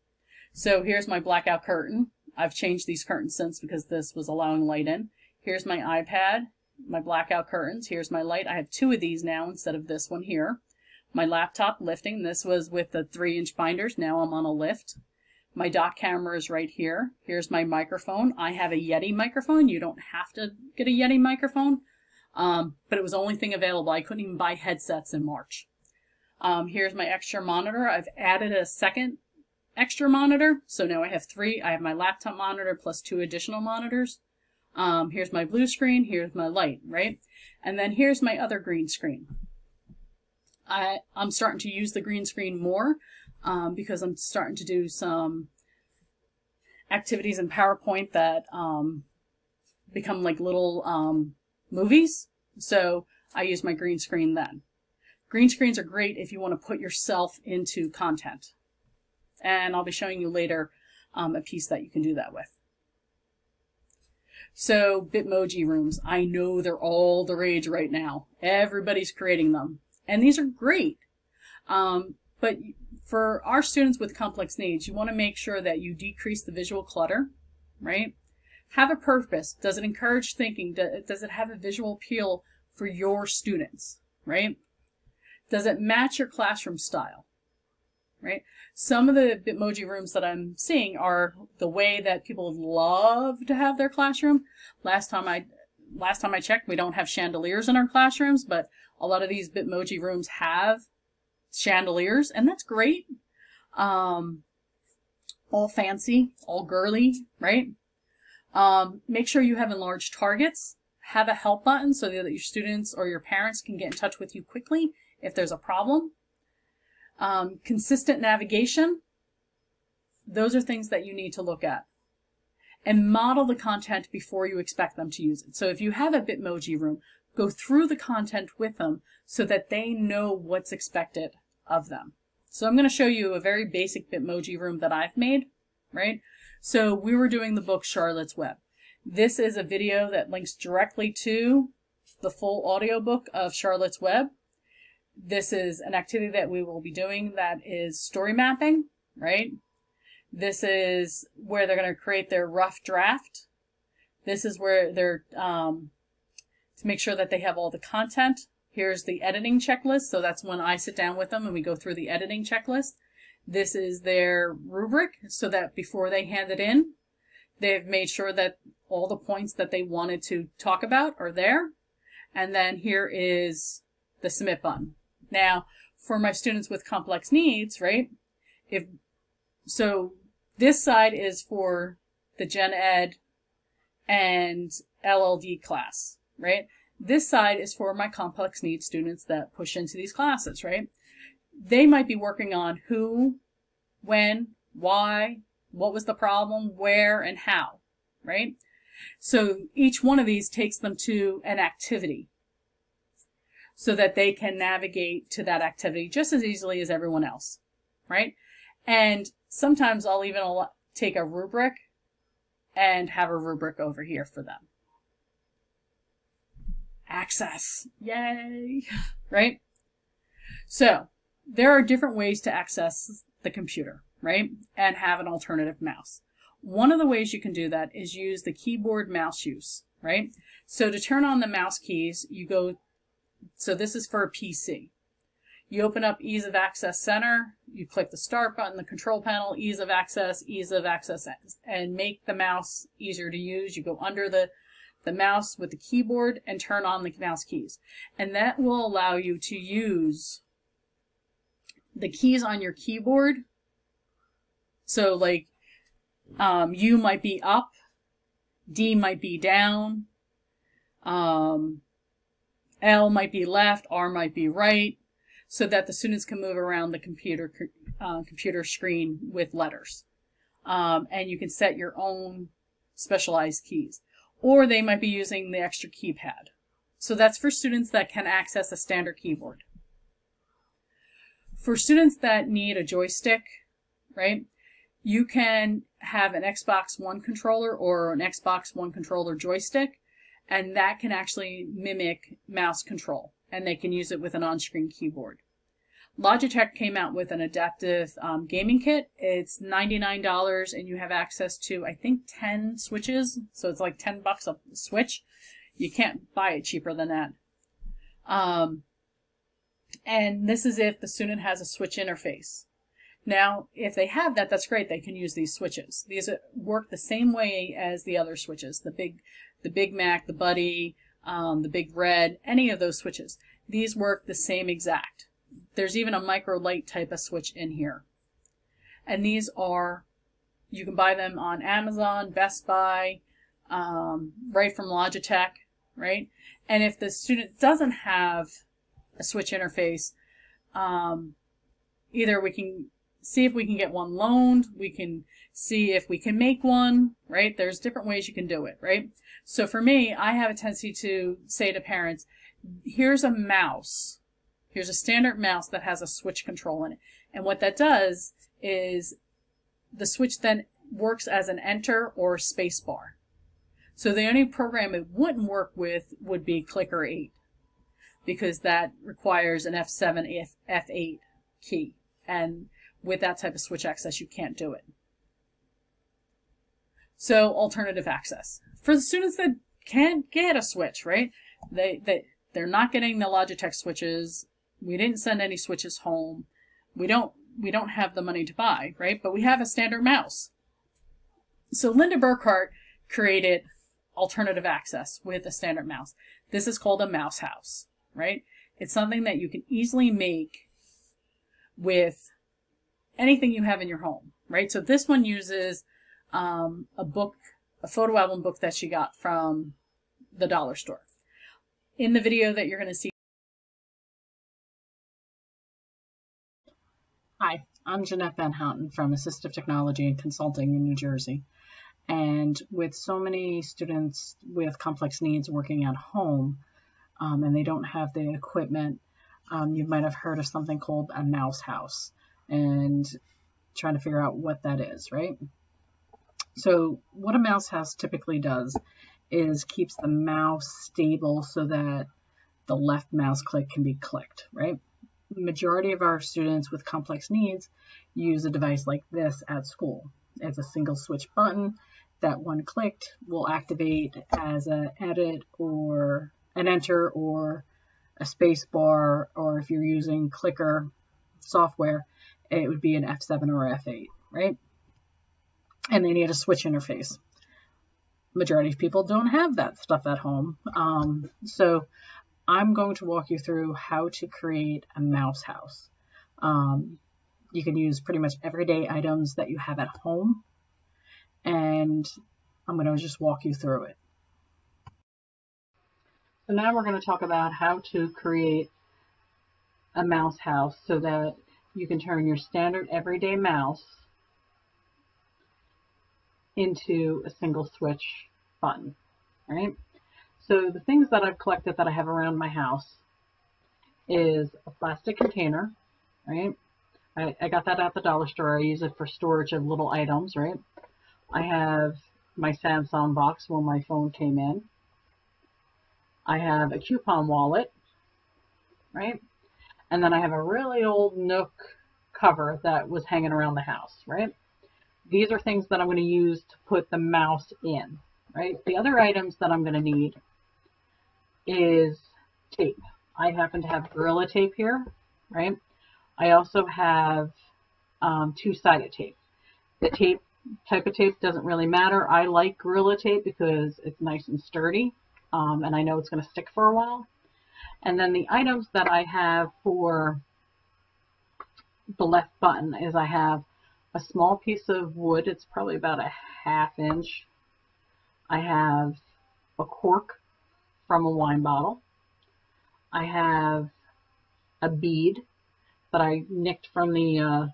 So here's my blackout curtain. I've changed these curtains since because this was allowing light in. Here's my iPad, my blackout curtains. Here's my light. I have 2 of these now instead of this one here. My laptop lifting. This was with the 3-inch binders. Now I'm on a lift. My dock camera is right here. Here's my microphone. I have a Yeti microphone. You don't have to get a Yeti microphone, but it was the only thing available. I couldn't even buy headsets in March. Here's my extra monitor. I've added a second extra monitor, so now I have 3. I have my laptop monitor plus 2 additional monitors. Here's my blue screen. Here's my light, right? And then here's my other green screen. I'm starting to use the green screen more because I'm starting to do some activities in PowerPoint that become like little movies. So I use my green screen then. Green screens are great if you want to put yourself into content. And I'll be showing you later a piece that you can do that with. So Bitmoji Rooms, I know they're all the rage right now. Everybody's creating them. And these are great. But for our students with complex needs, you want to make sure that you decrease the visual clutter, right? Have a purpose. Does it encourage thinking? Does it have a visual appeal for your students, right? Does it match your classroom style, right? Some of the Bitmoji Rooms that I'm seeing are the way that people love to have their classroom. Last time I checked, we don't have chandeliers in our classrooms, but a lot of these Bitmoji Rooms have chandeliers, and that's great. All fancy, all girly, right? Make sure you have enlarged targets. Have a help button so that your students or your parents can get in touch with you quickly if there's a problem. Consistent navigation. Those are things that you need to look at. And model the content before you expect them to use it. So if you have a Bitmoji Room, go through the content with them so that they know what's expected of them. So I'm going to show you a very basic Bitmoji Room that I've made, right? So we were doing the book Charlotte's Web. This is a video that links directly to the full audiobook of Charlotte's Web. This is an activity that we will be doing that is story mapping, right? This is where they're going to create their rough draft. This is where they're, to make sure that they have all the content. Here's the editing checklist. So that's when I sit down with them and we go through the editing checklist. This is their rubric so that before they hand it in, they've made sure that all the points that they wanted to talk about are there. And then here is the submit button. Now, for my students with complex needs, right? So this side is for the Gen Ed and LLD class, right? This side is for my complex needs students that push into these classes, right? They might be working on who, when, why, what was the problem, where, and how, right? So each one of these takes them to an activity so that they can navigate to that activity just as easily as everyone else, right? And sometimes I'll even take a rubric and have a rubric over here for them. Access, yay, right? So there are different ways to access the computer, right? And have an alternative mouse. One of the ways you can do that is use the keyboard mouse use, right? So to turn on the mouse keys, you go, so this is for a PC. You open up Ease of Access Center, you click the Start button, the control panel, Ease of Access, and make the mouse easier to use. You go under the mouse with the keyboard and turn on the mouse keys. And that will allow you to use the keys on your keyboard. So like U might be up, D might be down, L might be left, R might be right, so that the students can move around the computer screen with letters. And you can set your own specialized keys. Or they might be using the extra keypad. So that's for students that can access a standard keyboard. For students that need a joystick, right, you can have an Xbox One controller or an Xbox One controller joystick, and that can actually mimic mouse control, and they can use it with an on-screen keyboard. Logitech came out with an adaptive gaming kit. It's $99 and you have access to, I think, 10 switches. So it's like $10 a switch. You can't buy it cheaper than that. And this is if the student has a switch interface. Now, if they have that, that's great. They can use these switches. These work the same way as the other switches. The Big Mac, the Buddy, the Big Red, any of those switches. These work the same exact. There's even a micro light type of switch in here. And these are, you can buy them on Amazon, Best Buy, right from Logitech, right? And if the student doesn't have a switch interface, either we can see if we can get one loaned. We can see if we can make one, right? There's different ways you can do it, right? So for me, I have a tendency to say to parents, here's a mouse. Here's a standard mouse that has a switch control in it. And what that does is the switch then works as an enter or space bar. So the only program it wouldn't work with would be clicker 8, because that requires an F7, F8 key. And with that type of switch access, you can't do it. So alternative access. For the students that can't get a switch, right? They're not getting the Logitech switches. We didn't send any switches home. We don't have the money to buy, right? But we have a standard mouse. So Linda Burkhart created alternative access with a standard mouse. This is called a mouse house, right? It's something that you can easily make with anything you have in your home, right? So this one uses a photo album book that she got from the dollar store. In the video that you're going to see. Hi, I'm Jeannette Van Houten from Assistive Technology and Consulting in New Jersey. And with so many students with complex needs working at home, and they don't have the equipment, you might have heard of something called a mouse house, and trying to figure out what that is, right? So what a mouse house typically does is keeps the mouse stable so that the left mouse click can be clicked, right? The majority of our students with complex needs use a device like this at school. It's a single switch button that when clicked will activate as an edit or an enter or a space bar, or if you're using clicker software, it would be an F7 or F8, right? And they need a switch interface. Majority of people don't have that stuff at home. So I'm going to walk you through how to create a mouse house. You can use pretty much everyday items that you have at home, and I'm going to just walk you through it. So now we're going to talk about how to create a mouse house so that you can turn your standard everyday mouse into a single switch button, right? So the things that I've collected that I have around my house is a plastic container, right? I got that at the dollar store. I use it for storage of little items, right? I have my Samsung box when my phone came in. I have a coupon wallet, right? And then I have a really old Nook cover that was hanging around the house, right? These are things that I'm going to use to put the mouse in, right? The other items that I'm going to need is tape. I happen to have Gorilla Tape here, right? I also have two-sided tape. The tape type of tape doesn't really matter. I like Gorilla Tape because it's nice and sturdy, and I know it's going to stick for a while. And then the items that I have for the left button is I have a small piece of wood. It's probably about a ½ inch. I have a cork from a wine bottle. I have a bead that I nicked from the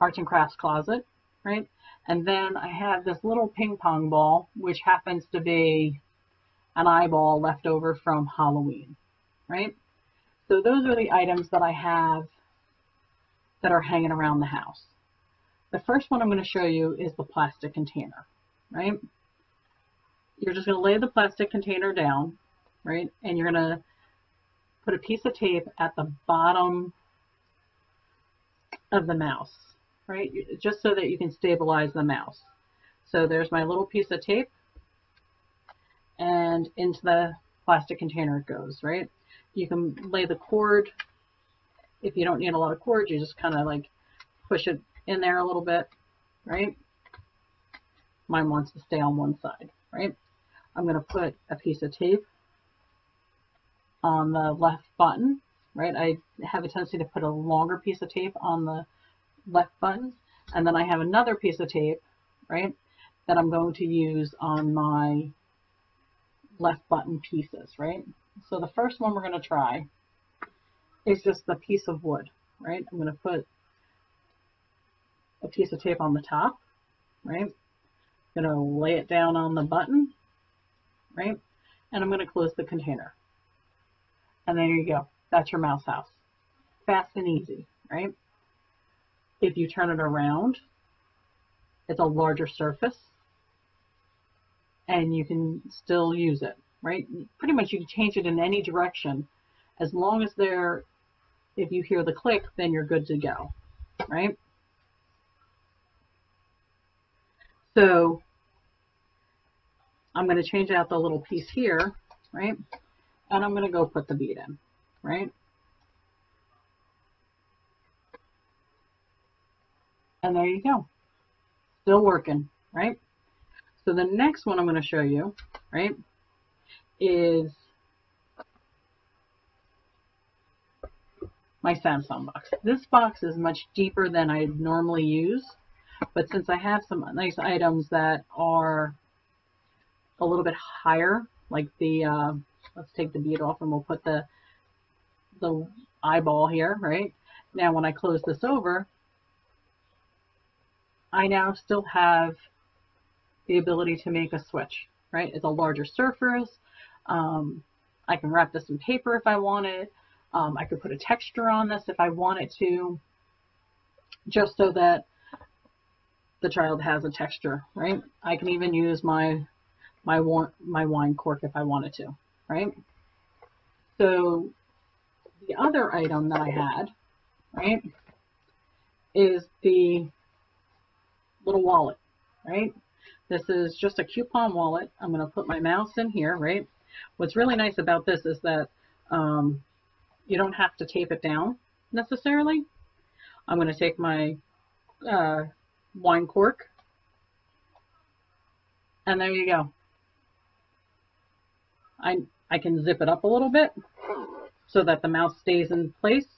arts and crafts closet, right? And then I have this little ping pong ball, which happens to be an eyeball left over from Halloween, right? So those are the items that I have that are hanging around the house. The first one I'm going to show you is the plastic container, right? You're just going to lay the plastic container down, right? And you're going to put a piece of tape at the bottom of the mouse, right? Just so that you can stabilize the mouse. So there's my little piece of tape, and into the plastic container it goes, right? You can lay the cord. If you don't need a lot of cord, you just kind of like push it in there a little bit, right? Mine wants to stay on one side, right? I'm going to put a piece of tape on the left button, right? I have a tendency to put a longer piece of tape on the left buttons, and then I have another piece of tape, right, that I'm going to use on my left button pieces, right? So the first one we're going to try is just the piece of wood, right? I'm going to put a piece of tape on the top, right? I'm going to lay it down on the button, right? And I'm going to close the container. And there you go. That's your mouse house. Fast and easy, right? If you turn it around, it's a larger surface and you can still use it, right? Pretty much you can change it in any direction as long as if you hear the click, then you're good to go, right? So I'm going to change out the little piece here, right? And I'm going to go put the bead in, right? And there you go. Still working, right? So the next one I'm going to show you, right, is my Samsung box. This box is much deeper than I normally use, but since I have some nice items that are a little bit higher, like the, let's take the bead off and we'll put the eyeball here, right? Now when I close this over, I now still have the ability to make a switch, right? It's a larger surface. I can wrap this in paper if I wanted. I could put a texture on this if I wanted to, just so that the child has a texture, right? I can even use my wine cork if I wanted to, right? So the other item that I had, right, is the little wallet, right? This is just a coupon wallet. I'm going to put my mouse in here, right? What's really nice about this is that you don't have to tape it down necessarily. I'm going to take my wine cork, and there you go. I can zip it up a little bit so that the mouse stays in place,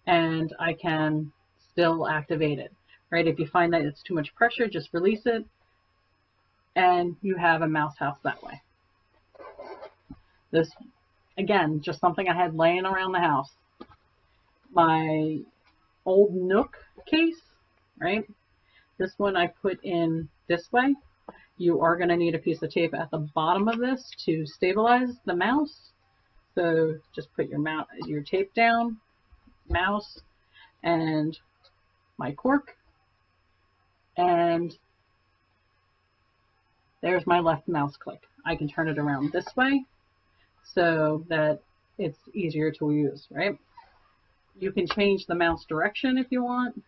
and I can still activate it, right? If you find that it's too much pressure, just release it, and you have a mouse house that way. This, again, just something I had laying around the house. My old Nook case, right? This one I put in this way. You are going to need a piece of tape at the bottom of this to stabilize the mouse. So just put your tape down, mouse, and my cork, and there's my left mouse click. I can turn it around this way so that it's easier to use, right? You can change the mouse direction if you want,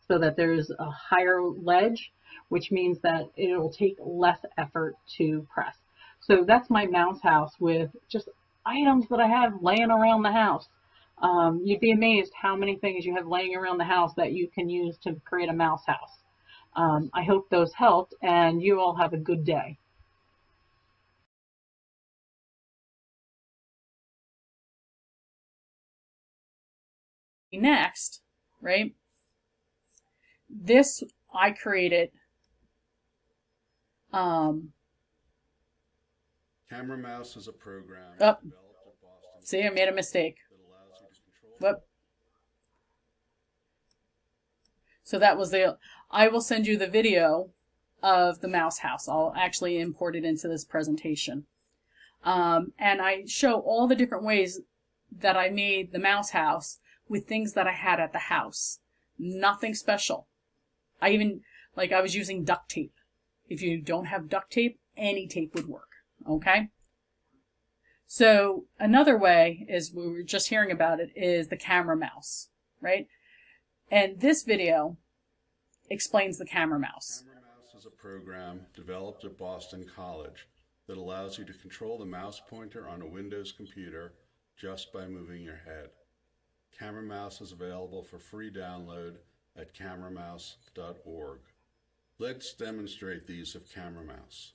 so that there's a higher ledge, which means that it'll take less effort to press. So that's my mouse house with just items that I have laying around the house. You'd be amazed how many things you have laying around the house that you can use to create a mouse house. I hope those helped, and you all have a good day. Next, right? This I created. Camera Mouse is a program. Oh, see, I made a mistake. Whoop. So that was I will send you the video of the mouse house. I'll actually import it into this presentation. And I show all the different ways that I made the mouse house with things that I had at the house. Nothing special. I was using duct tape. If you don't have duct tape, any tape would work. Okay? So another way is, we were just hearing about it, is the camera mouse, right? And this video explains the camera mouse. Camera Mouse is a program developed at Boston College that allows you to control the mouse pointer on a Windows computer just by moving your head. Camera Mouse is available for free download at cameramouse.org. Let's demonstrate the use of Camera Mouse.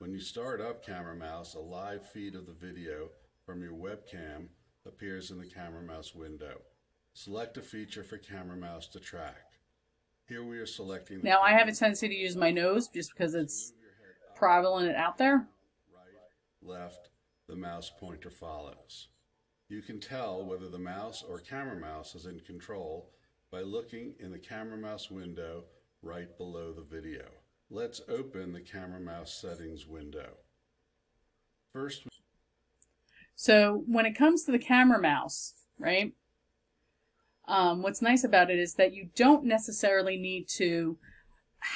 When you start up Camera Mouse, a live feed of the video from your webcam appears in the Camera Mouse window. Select a feature for Camera Mouse to track. Here we are selecting. Now I have a tendency to use my nose just because it's prevalent out there. Right, left, the mouse pointer follows. You can tell whether the mouse or Camera Mouse is in control by looking in the camera mouse window right below the video. Let's open the camera mouse settings window. First, so when it comes to the camera mouse, right, what's nice about it is that you don't necessarily need to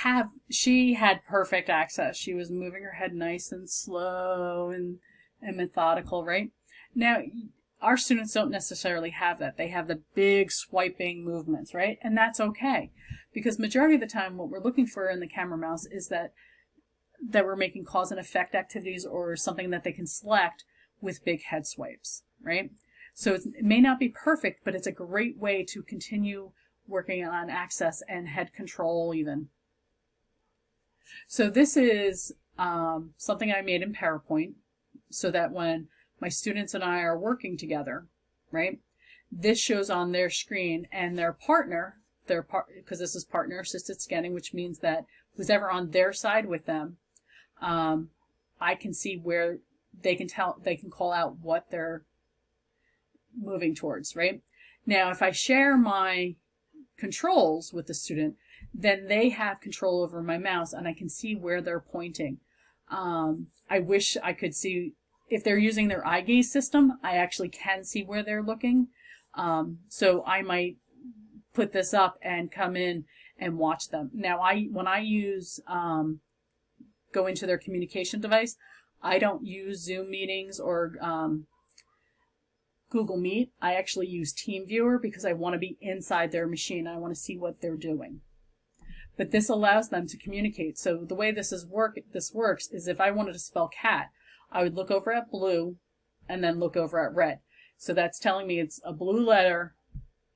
have, she had perfect access. She was moving her head nice and slow and methodical, right? Now, our students don't necessarily have that. They have the big swiping movements, right? And that's okay, because majority of the time what we're looking for in the camera mouse is that we're making cause and effect activities or something that they can select with big head swipes, right? So it may not be perfect, but it's a great way to continue working on access and head control even. So this is something I made in PowerPoint so that when my students and I are working together, right, this shows on their screen, and their partner, because this is partner assisted scanning, which means that who's ever on their side with them, I can see where they can call out what they're moving towards, right? Now, if I share my controls with the student, then they have control over my mouse and I can see where they're pointing. I wish I could see, if they're using their eye gaze system, I actually can see where they're looking. So I might put this up and come in and watch them. Now, when I use, go into their communication device, I don't use Zoom meetings or Google Meet. I actually use TeamViewer because I want to be inside their machine. I want to see what they're doing. But this allows them to communicate. So the way this works is if I wanted to spell cat, I would look over at blue and then look over at red. So that's telling me it's a blue letter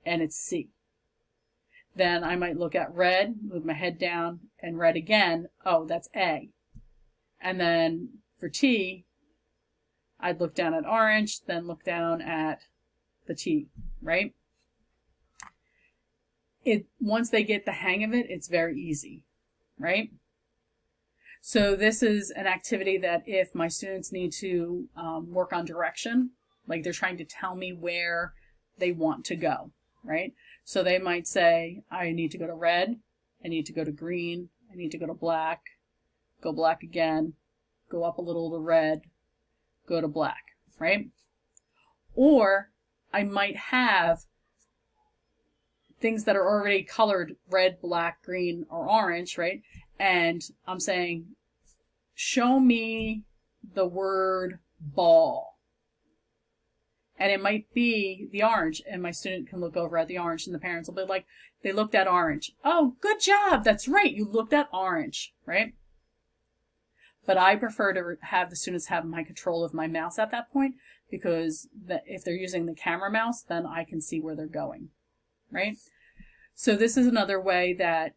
and it's C. Then I might look at red, move my head down, and red again. Oh, that's A. And then for T, I'd look down at orange, then look down at the T, right? Once they get the hang of it, it's very easy, right? So this is an activity that if my students need to work on direction, like they're trying to tell me where they want to go, right? So they might say, I need to go to red, I need to go to green, I need to go to black, go black again, go up a little to red, go to black, right? Or I might have things that are already colored red, black, green, or orange, right? And I'm saying, show me the word ball. And it might be the orange, and my student can look over at the orange, and the parents will be like, they looked at orange. Oh, good job. That's right. You looked at orange, right? But I prefer to have the students have my control of my mouse at that point, because if they're using the camera mouse, then I can see where they're going, right? So this is another way that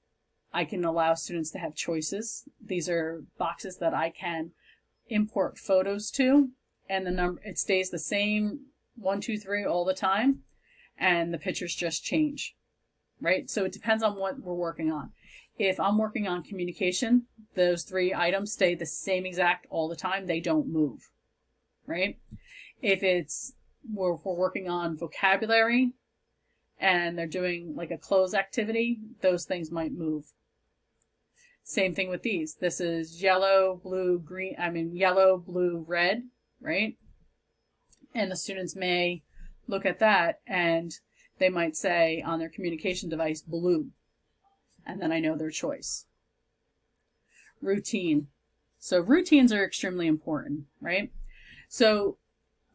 I can allow students to have choices. These are boxes that I can import photos to, and the number, it stays the same 1, 2, 3 all the time, and the pictures just change, right? So it depends on what we're working on. If I'm working on communication, those 3 items stay the same exact all the time. They don't move, right? If we're working on vocabulary and they're doing like a close activity, those things might move. Same thing with these. This is yellow, blue, green, yellow, blue, red, right? And the students may look at that and they might say on their communication device, blue. And then I know their choice. Routine. So routines are extremely important, right? So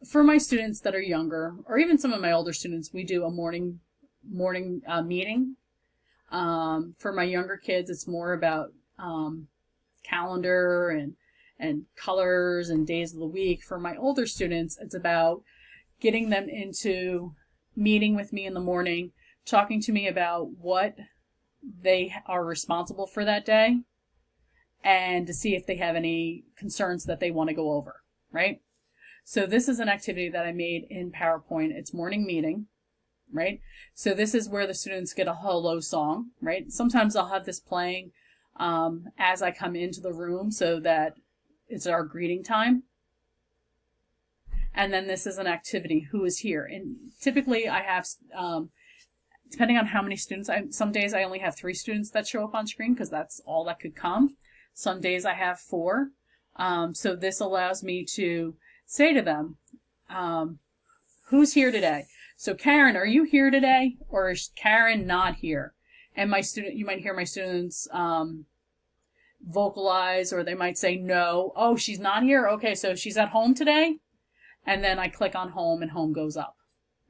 for my students that are younger, or even some of my older students, we do a morning meeting. For my younger kids, it's more about calendar and colors and days of the week. For my older students, it's about getting them into meeting with me in the morning, talking to me about what they are responsible for that day, and to see if they have any concerns that they want to go over, right? So this is an activity that I made in PowerPoint. It's morning meeting, right? So this is where the students get a hello song, right? Sometimes I'll have this playing as I come into the room so that it's our greeting time. And then this is an activity, who is here? And typically I have depending on how many students, some days I only have 3 students that show up on screen because that's all that could come. Some days I have 4. So this allows me to say to them, who's here today? So Karen, are you here today? Or is Karen not here? And my student, you might hear my students vocalize, or they might say no. Oh, she's not here? Okay, so she's at home today? And then I click on home and home goes up,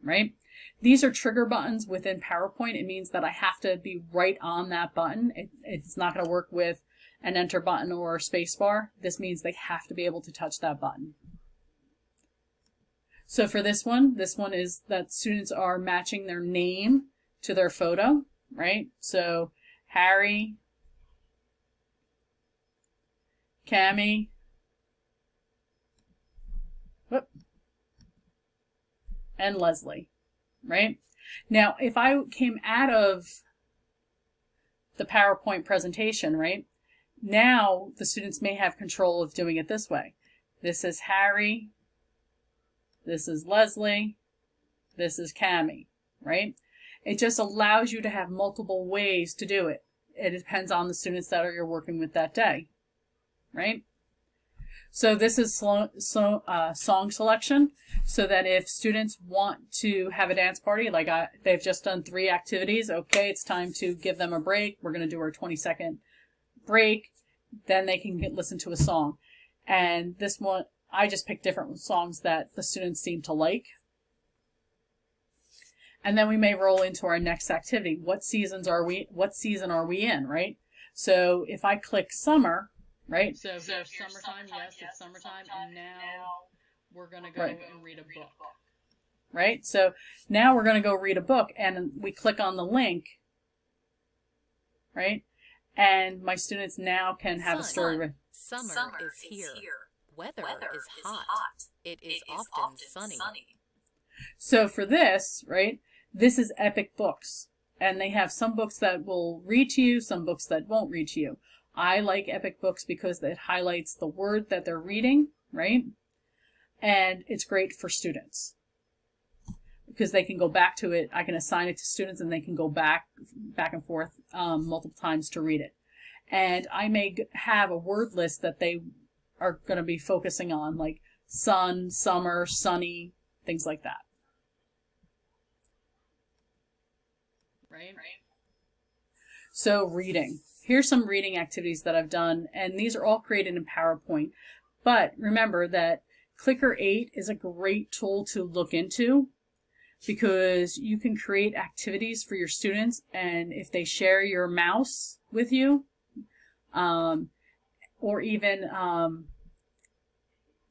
right? These are trigger buttons within PowerPoint. It means that I have to be right on that button. It's not going to work with an enter button or a space bar. This means they have to be able to touch that button. So for this one is that students are matching their name to their photo, right? So Harry, Cami, whoop, and Leslie, right? Now, if I came out of the PowerPoint presentation, right, now the students may have control of doing it this way. This is Harry, this is Leslie, this is Cami, right? It just allows you to have multiple ways to do it. It depends on the students that you're working with that day, right? So this is song selection, so that if students want to have a dance party, like they've just done 3 activities, okay, it's time to give them a break. We're going to do our 20-second break. Then they can listen to a song. And this one, I just picked different songs that the students seem to like. And then we may roll into our next activity. What season are we in, right? So if I click summer, right? So there's summertime, yes, it's summertime, and now we're going to go and read a book. Right? So now we're going to go read a book, and we click on the link, right? And my students now can have a story. Summer is here. Weather is hot. It is often sunny. So for this, right, this is Epic Books. And they have some books that will read to you, some books that won't read to you. I like Epic Books because it highlights the word that they're reading, right? And it's great for students because they can go back to it. I can assign it to students and they can go back and forth multiple times to read it. And I may have a word list that they are going to be focusing on, like sun, summer, sunny, things like that. Right? So reading. Here's some reading activities that I've done, and these are all created in PowerPoint. But remember that Clicker 8 is a great tool to look into because you can create activities for your students, and if they share your mouse with you, or even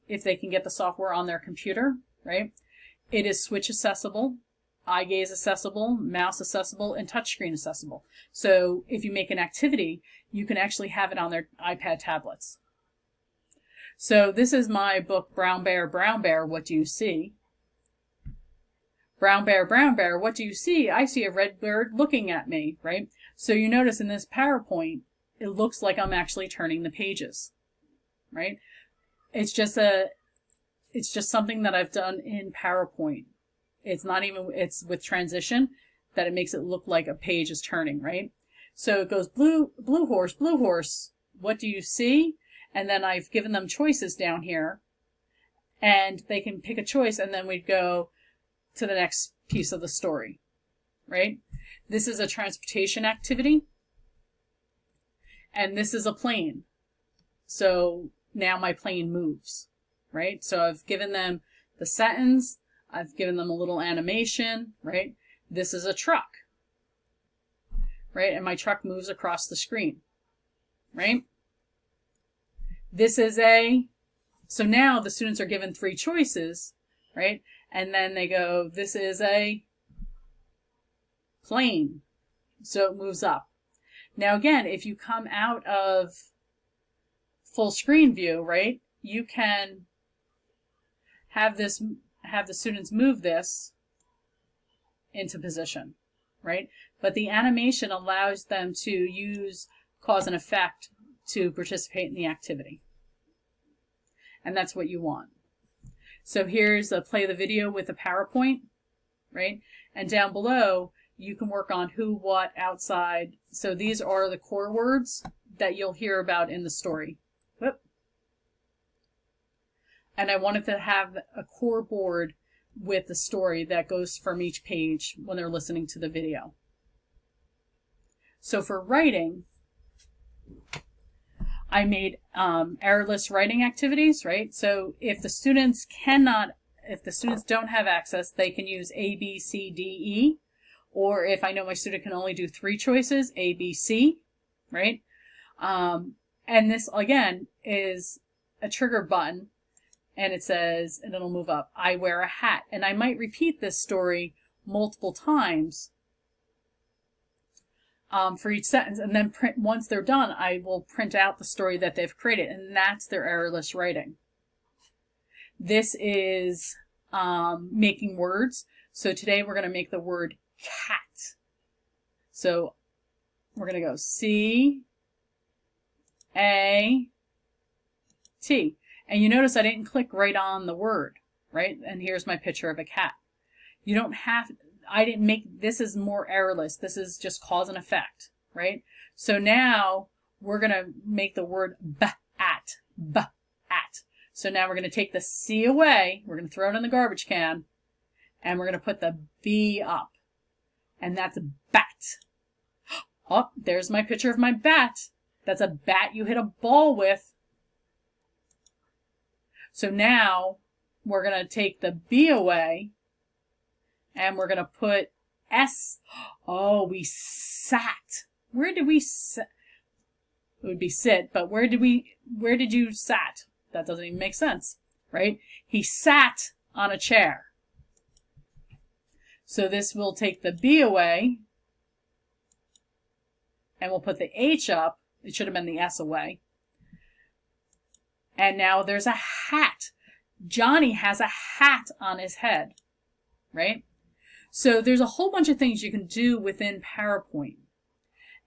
if they can get the software on their computer, right? It is switch accessible, eye gaze accessible, mouse accessible, and touchscreen accessible. So if you make an activity, you can actually have it on their iPad tablets. So this is my book, Brown Bear, What Do You See? Brown Bear, what do you see? I see a red bird looking at me, right? So you notice in this PowerPoint, it looks like I'm actually turning the pages, right? It's just something that I've done in PowerPoint. It's not even, it's with transition that it makes it look like a page is turning, right? So it goes blue horse, what do you see? And then I've given them choices down here and they can pick a choice and then we'd go to the next piece of the story, right? This is a transportation activity and this is a plane. So now my plane moves, right? So I've given them the sentence, I've given them a little animation, right? This is a truck, right? And my truck moves across the screen, right? This is so now the students are given 3 choices, right? And then they go, this is a plane. So it moves up. Now again, if you come out of full screen view, right, you can have the students move this into position, right? But the animation allows them to use cause and effect to participate in the activity. And that's what you want. So here's a play the video with a PowerPoint, right? And down below, you can work on who, what, outside. So these are the core words that you'll hear about in the story. Whoop. And I wanted to have a core board with the story that goes from each page when they're listening to the video. So for writing, I made errorless writing activities, right? So if the students don't have access, they can use A, B, C, D, E. Or if I know my student can only do 3 choices, A, B, C, right? And this, again, is a trigger button. And it says, and it'll move up, I wear a hat. And I might repeat this story multiple times for each sentence. And then once they're done, I will print out the story that they've created. And that's their errorless writing. This is making words. So today we're going to make the word cat. So we're going to go C-A-T. And you notice I didn't click right on the word, right? And here's my picture of a cat. You don't have, I didn't make, this is more errorless. This is just cause and effect, right? So now we're going to make the word b-at. So now we're going to take the C away. We're going to throw it in the garbage can. And we're going to put the B up. And that's a bat. Oh, there's my picture of my bat. That's a bat you hit a ball with. So now we're going to take the B away and we're going to put S. Oh, we sat. Where did we sit? It would be sit, but where did you sat? That doesn't even make sense, right? He sat on a chair. So this will take the B away and we'll put the H up. It should have been the S away. And now there's a hat. Johnny has a hat on his head, right? So there's a whole bunch of things you can do within PowerPoint.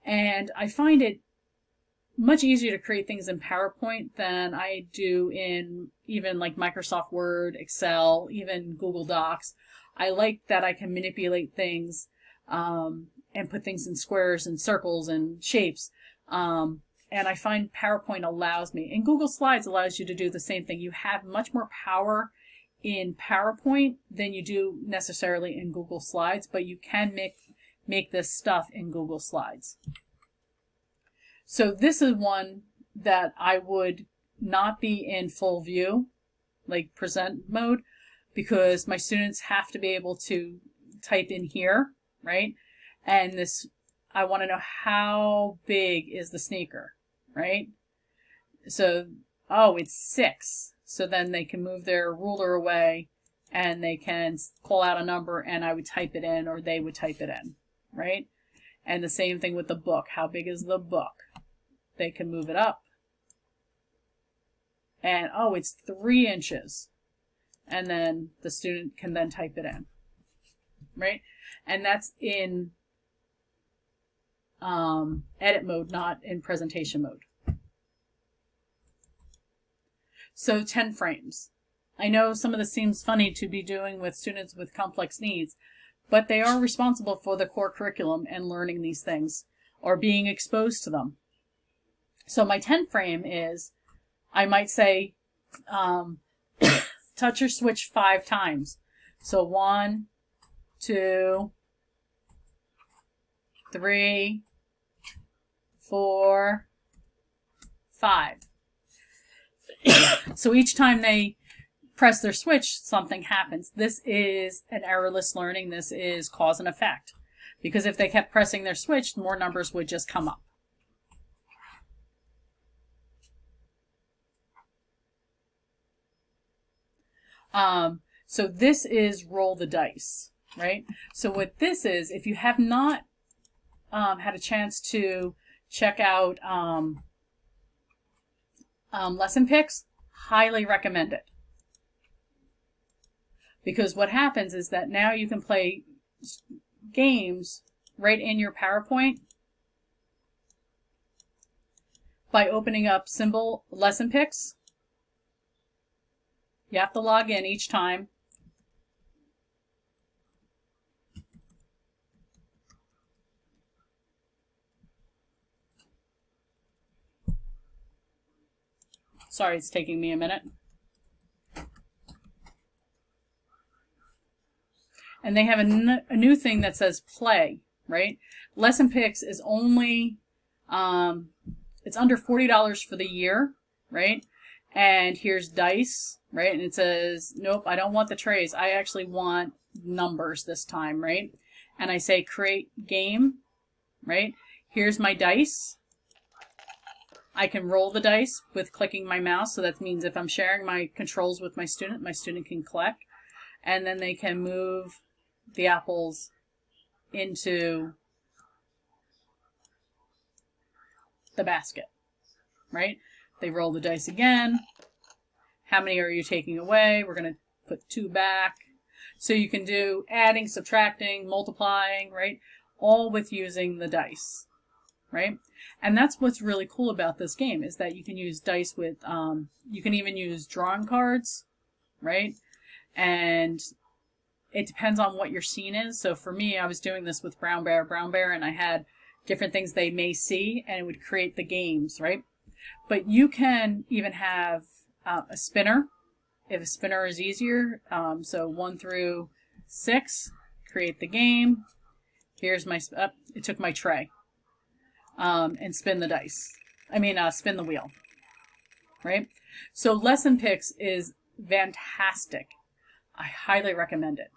And I find it much easier to create things in PowerPoint than I do in even like Microsoft Word, Excel, even Google Docs. I like that I can manipulate things and put things in squares and circles and shapes. And I find PowerPoint allows me, and Google Slides allows you to do the same thing. You have much more power in PowerPoint than you do necessarily in Google Slides, but you can make this stuff in Google Slides. So this is one that I would not be in full view, like present mode, because my students have to be able to type in here, right? And this, I want to know how big is the sneaker, right? So, oh, it's 6. So then they can move their ruler away and they can call out a number and I would type it in or they would type it in, right? And the same thing with the book. How big is the book? They can move it up. And, oh, it's 3 inches. And then the student can then type it in, right? And that's in edit mode, not in presentation mode. So 10 frames. I know some of this seems funny to be doing with students with complex needs, but they are responsible for the core curriculum and learning these things or being exposed to them. So my 10 frame is, I might say, touch your switch 5 times. So 1, 2, 3, 4, 5. So each time they press their switch, something happens. This is an errorless learning. This is cause and effect. Because if they kept pressing their switch, more numbers would just come up. So this is roll the dice, right? So what this is, if you have not had a chance to check out lesson picks, highly recommend it. Because what happens is that now you can play games right in your PowerPoint by opening up symbol lesson picks. You have to log in each time. Sorry, it's taking me a minute. And they have a new thing that says play, right? Lesson Picks is only, it's under $40 for the year, right? And here's dice, right? And it says, nope, I don't want the trays. I actually want numbers this time, right? And I say create game, right? Here's my dice. I can roll the dice with clicking my mouse. So that means if I'm sharing my controls with my student can click. And then they can move the apples into the basket, right? They roll the dice again. How many are you taking away? We're going to put 2 back. So you can do adding, subtracting, multiplying, right? All with using the dice, right? And that's what's really cool about this game is that you can use dice with, you can even use drawing cards, right? And it depends on what your scene is. So for me, I was doing this with Brown Bear, and I had different things they may see, and it would create the games, right? But you can even have a spinner, if a spinner is easier. So 1 through 6, create the game. Here's my, it took my tray. And spin the dice. Spin the wheel, right? So Lesson Picks is fantastic. I highly recommend it.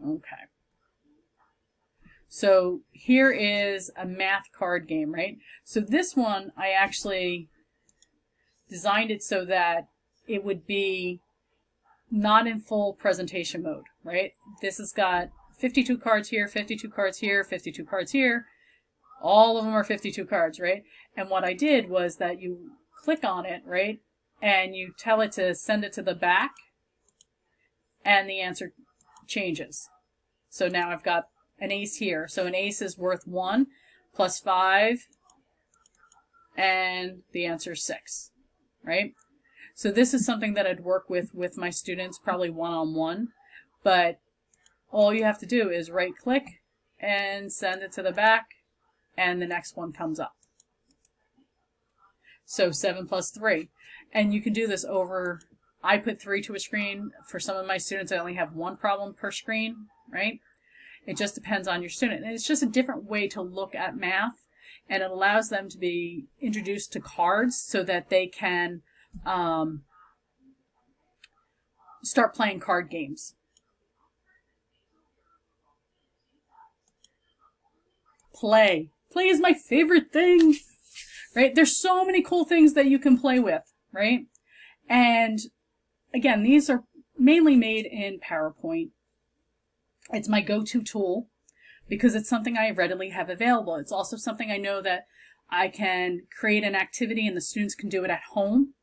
Okay. So here is a math card game, right? So this one, I actually designed it so that it would be not in full presentation mode, right? This has got 52 cards here, 52 cards here, 52 cards here. All of them are 52 cards, right? And what I did was that you click on it, right? And you tell it to send it to the back, and the answer changes. So now I've got an ace here. So an ace is worth 1 plus 5, and the answer is 6, right? So this is something that I'd work with my students, probably one-on-one, but all you have to do is right-click and send it to the back, and the next one comes up. So 7 plus 3. And you can do this over, I put 3 to a screen. For some of my students, I only have 1 problem per screen, right? It just depends on your student. And it's just a different way to look at math, and it allows them to be introduced to cards so that they can start playing card games. Play. Play is my favorite thing, right? There's so many cool things that you can play with, right? And again, these are mainly made in PowerPoint. It's my go-to tool because it's something I readily have available. It's also something I know that I can create an activity and the students can do it at home.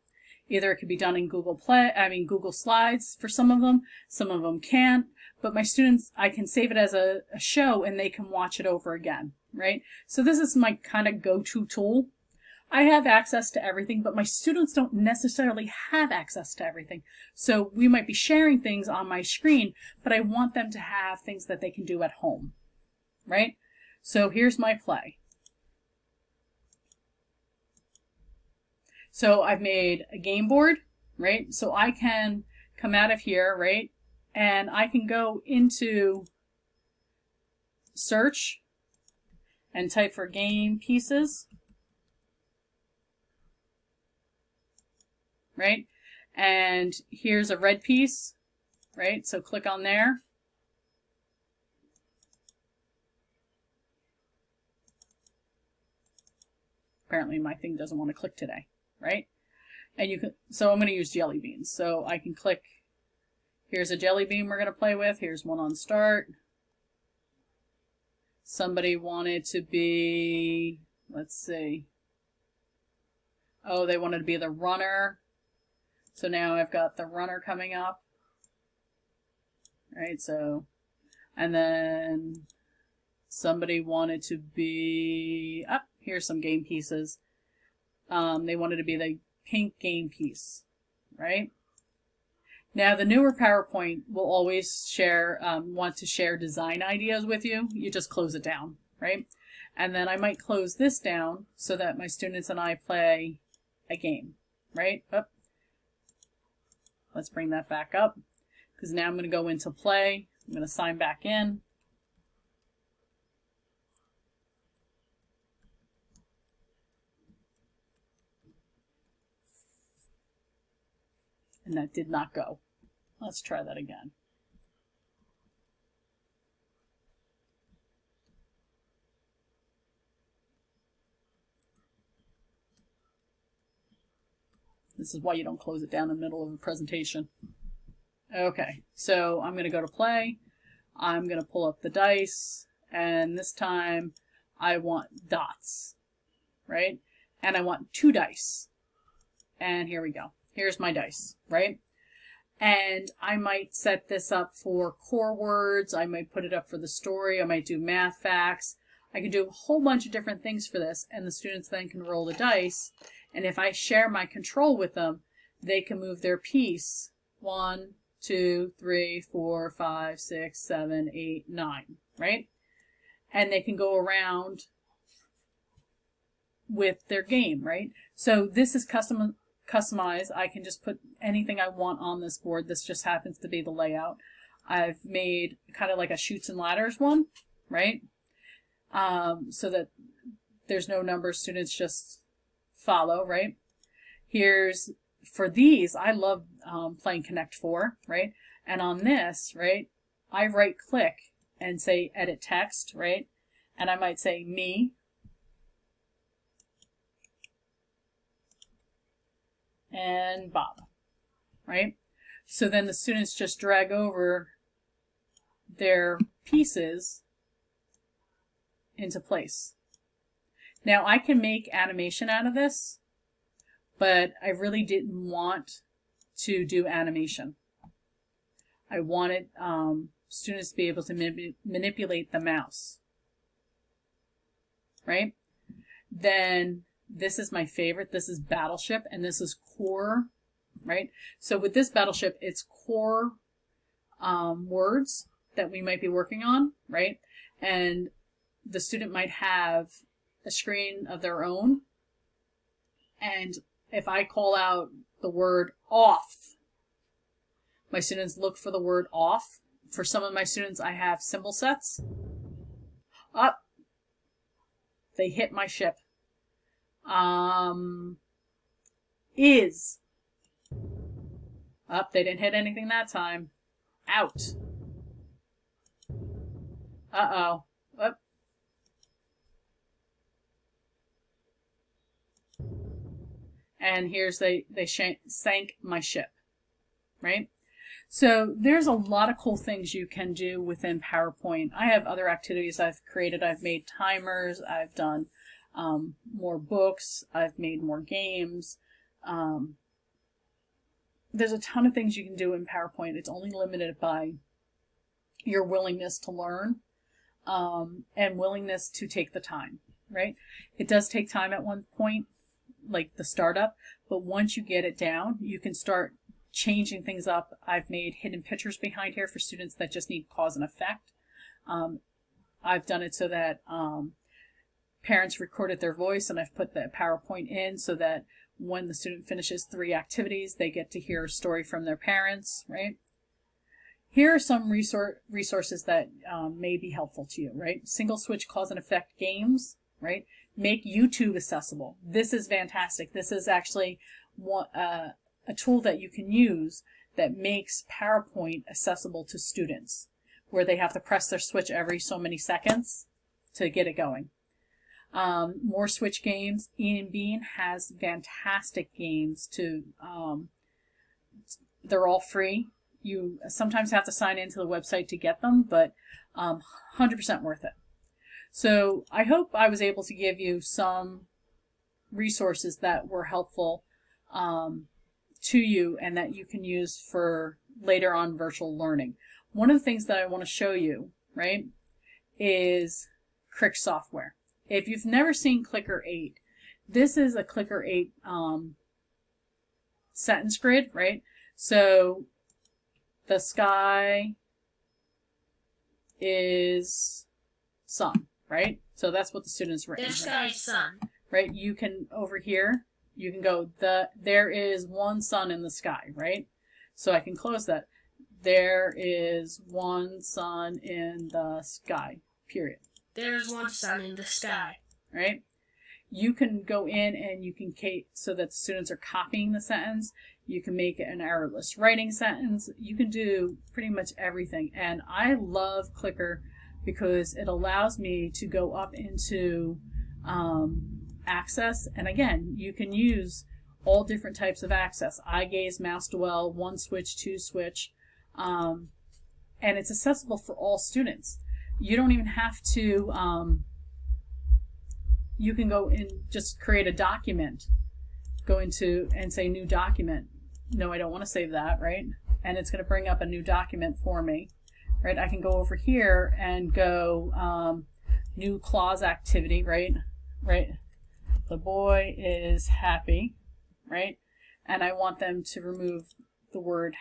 Either it could be done in Google Slides for some of them can't. But my students, I can save it as a show and they can watch it over again, right? So this is my kind of go-to tool. I have access to everything, but my students don't necessarily have access to everything. So we might be sharing things on my screen, but I want them to have things that they can do at home, right? So here's my play. So I've made a game board, right? So I can come out of here, right? And I can go into search and type for game pieces, right? And here's a red piece, right? So click on there. Apparently my thing doesn't want to click today, right? And you can, so I'm going to use jelly beans. So I can click, here's a jelly bean we're going to play with. Here's one on start. Somebody wanted to be, let's see. Oh, they wanted to be the runner. So now I've got the runner coming up. Right, so, and then somebody wanted to be, here's some game pieces. They wanted to be the pink game piece, right? Now the newer PowerPoint will always share, want to share design ideas with you. You just close it down, right? And then I might close this down so that my students and I play a game, right? Oh, let's bring that back up, because now I'm going to go into play. I'm going to sign back in. And that did not go. Let's try that again. This is why you don't close it down in the middle of a presentation. Okay, so I'm going to go to play. I'm going to pull up the dice, and this time I want dots, right? And I want 2 dice. And here we go. Here's my dice, right? And I might set this up for core words. I might put it up for the story. I might do math facts. I can do a whole bunch of different things for this, and the students then can roll the dice. And if I share my control with them, they can move their piece 1, 2, 3, 4, 5, 6, 7, 8, 9, right? And they can go around with their game, right? So this is customized. I can just put anything I want on this board. This just happens to be the layout. I've made kind of like a chutes and ladders one, right? So that there's no numbers, students just follow, right? Here's, for these, I love playing Connect 4, right? And on this, right, I right click and say edit text, right? And I might say me, and Bob, right? So then the students just drag over their pieces into place. Now I can make animation out of this, but I really didn't want to do animation. I wanted students to be able to manipulate the mouse, right? Then this is my favorite. This is Battleship, and this is core, right? So with this Battleship, it's core words that we might be working on, right? And the student might have a screen of their own, and if I call out the word off, my students look for the word off. For some of my students, I have symbol sets. Up, they hit my ship. Is. Up, they didn't hit anything that time. Out. Uh-oh. Up. And here's they sank my ship, right? So there's a lot of cool things you can do within PowerPoint. I have other activities I've created. I've made timers. I've done more books. I've made more games. There's a ton of things you can do in PowerPoint. It's only limited by your willingness to learn and willingness to take the time, right? It does take time at one point, like the startup, but once you get it down, you can start changing things up. I've made hidden pictures behind here for students that just need cause and effect. I've done it so that parents recorded their voice, and I've put the PowerPoint in so that when the student finishes 3 activities, they get to hear a story from their parents, right? Here are some resources that may be helpful to you, right? Single switch cause and effect games, right? Make YouTube accessible. This is fantastic. This is actually a tool that you can use that makes PowerPoint accessible to students, where they have to press their switch every so many seconds to get it going. More switch games. Ian Bean has fantastic games to, they're all free. You sometimes have to sign into the website to get them, but 100% worth it. So I hope I was able to give you some resources that were helpful to you and that you can use for later on virtual learning. One of the things that I want to show you, right, is Crick software. If you've never seen Clicker 8, this is a Clicker 8 sentence grid, right? So the sky is sun, right? So that's what the student's written. There's sky's sun. Right? You can, over here, you can go, there is one sun in the sky, right? So I can close that. There is one sun in the sky, period. There's one sun in the sky. Right? You can go in and you can, so that the students are copying the sentence. You can make it an errorless writing sentence. You can do pretty much everything. And I love Clicker because it allows me to go up into access. And again, you can use all different types of access. Eye gaze, mouse dwell, 1 switch, 2 switch. And it's accessible for all students. You don't even have to, you can go and just create a document. Go into and say new document. No, I don't want to save that, right? And it's going to bring up a new document for me, right? I can go over here and go new clause activity, right? Right. The boy is happy, right? And I want them to remove the word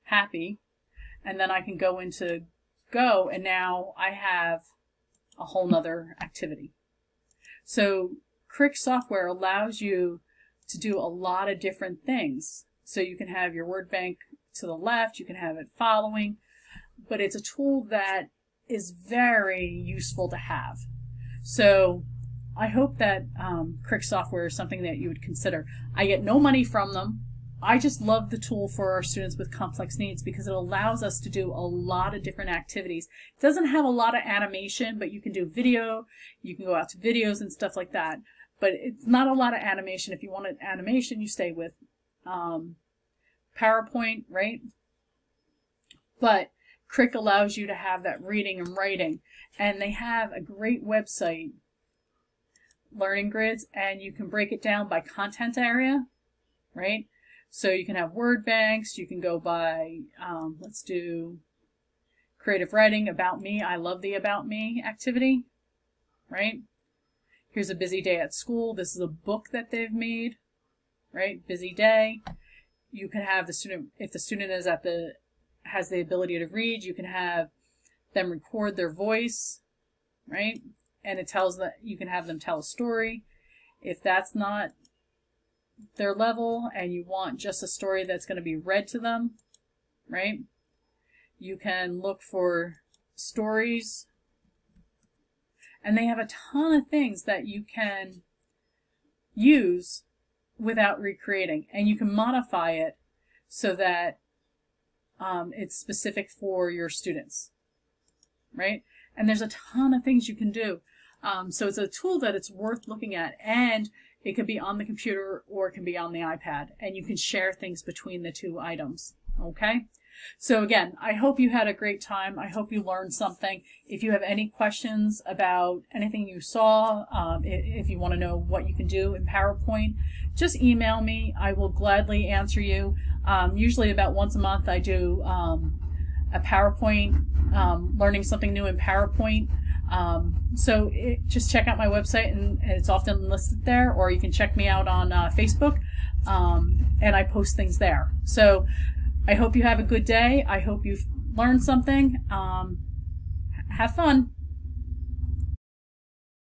happy. And then I can go into go, and now I have a whole nother activity. So Crick software allows you to do a lot of different things. So you can have your word bank to the left, you can have it following, but it's a tool that is very useful to have. So I hope that Crick software is something that you would consider. I get no money from them. I just love the tool for our students with complex needs because it allows us to do a lot of different activities. It doesn't have a lot of animation, but you can do video, you can go out to videos and stuff like that. But it's not a lot of animation. If you want an animation, you stay with PowerPoint, right? But Crick allows you to have that reading and writing. And they have a great website, Learning Grids, and you can break it down by content area, right? So you can have word banks, you can go by, let's do creative writing, about me. I love the about me activity, right? Here's a busy day at school. This is a book that they've made, right? Busy day. You can have the student, if the student is has the ability to read, you can have them record their voice, right? And it tells that you can have them tell a story. If that's not their level and you want just a story that's going to be read to them, right? You can look for stories. And they have a ton of things that you can use without recreating. And you can modify it so that it's specific for your students, right? And there's a ton of things you can do. So it's a tool that it's worth looking at. And it can be on the computer or it can be on the iPad. And you can share things between the two items, okay? So again, I hope you had a great time. I hope you learned something. If you have any questions about anything you saw, if you want to know what you can do in PowerPoint, just email me. I will gladly answer you. Usually about once a month I do a PowerPoint, learning something new in PowerPoint. So just check out my website and it's often listed there, or you can check me out on Facebook, and I post things there. So I hope you have a good day. I hope you've learned something. Have fun.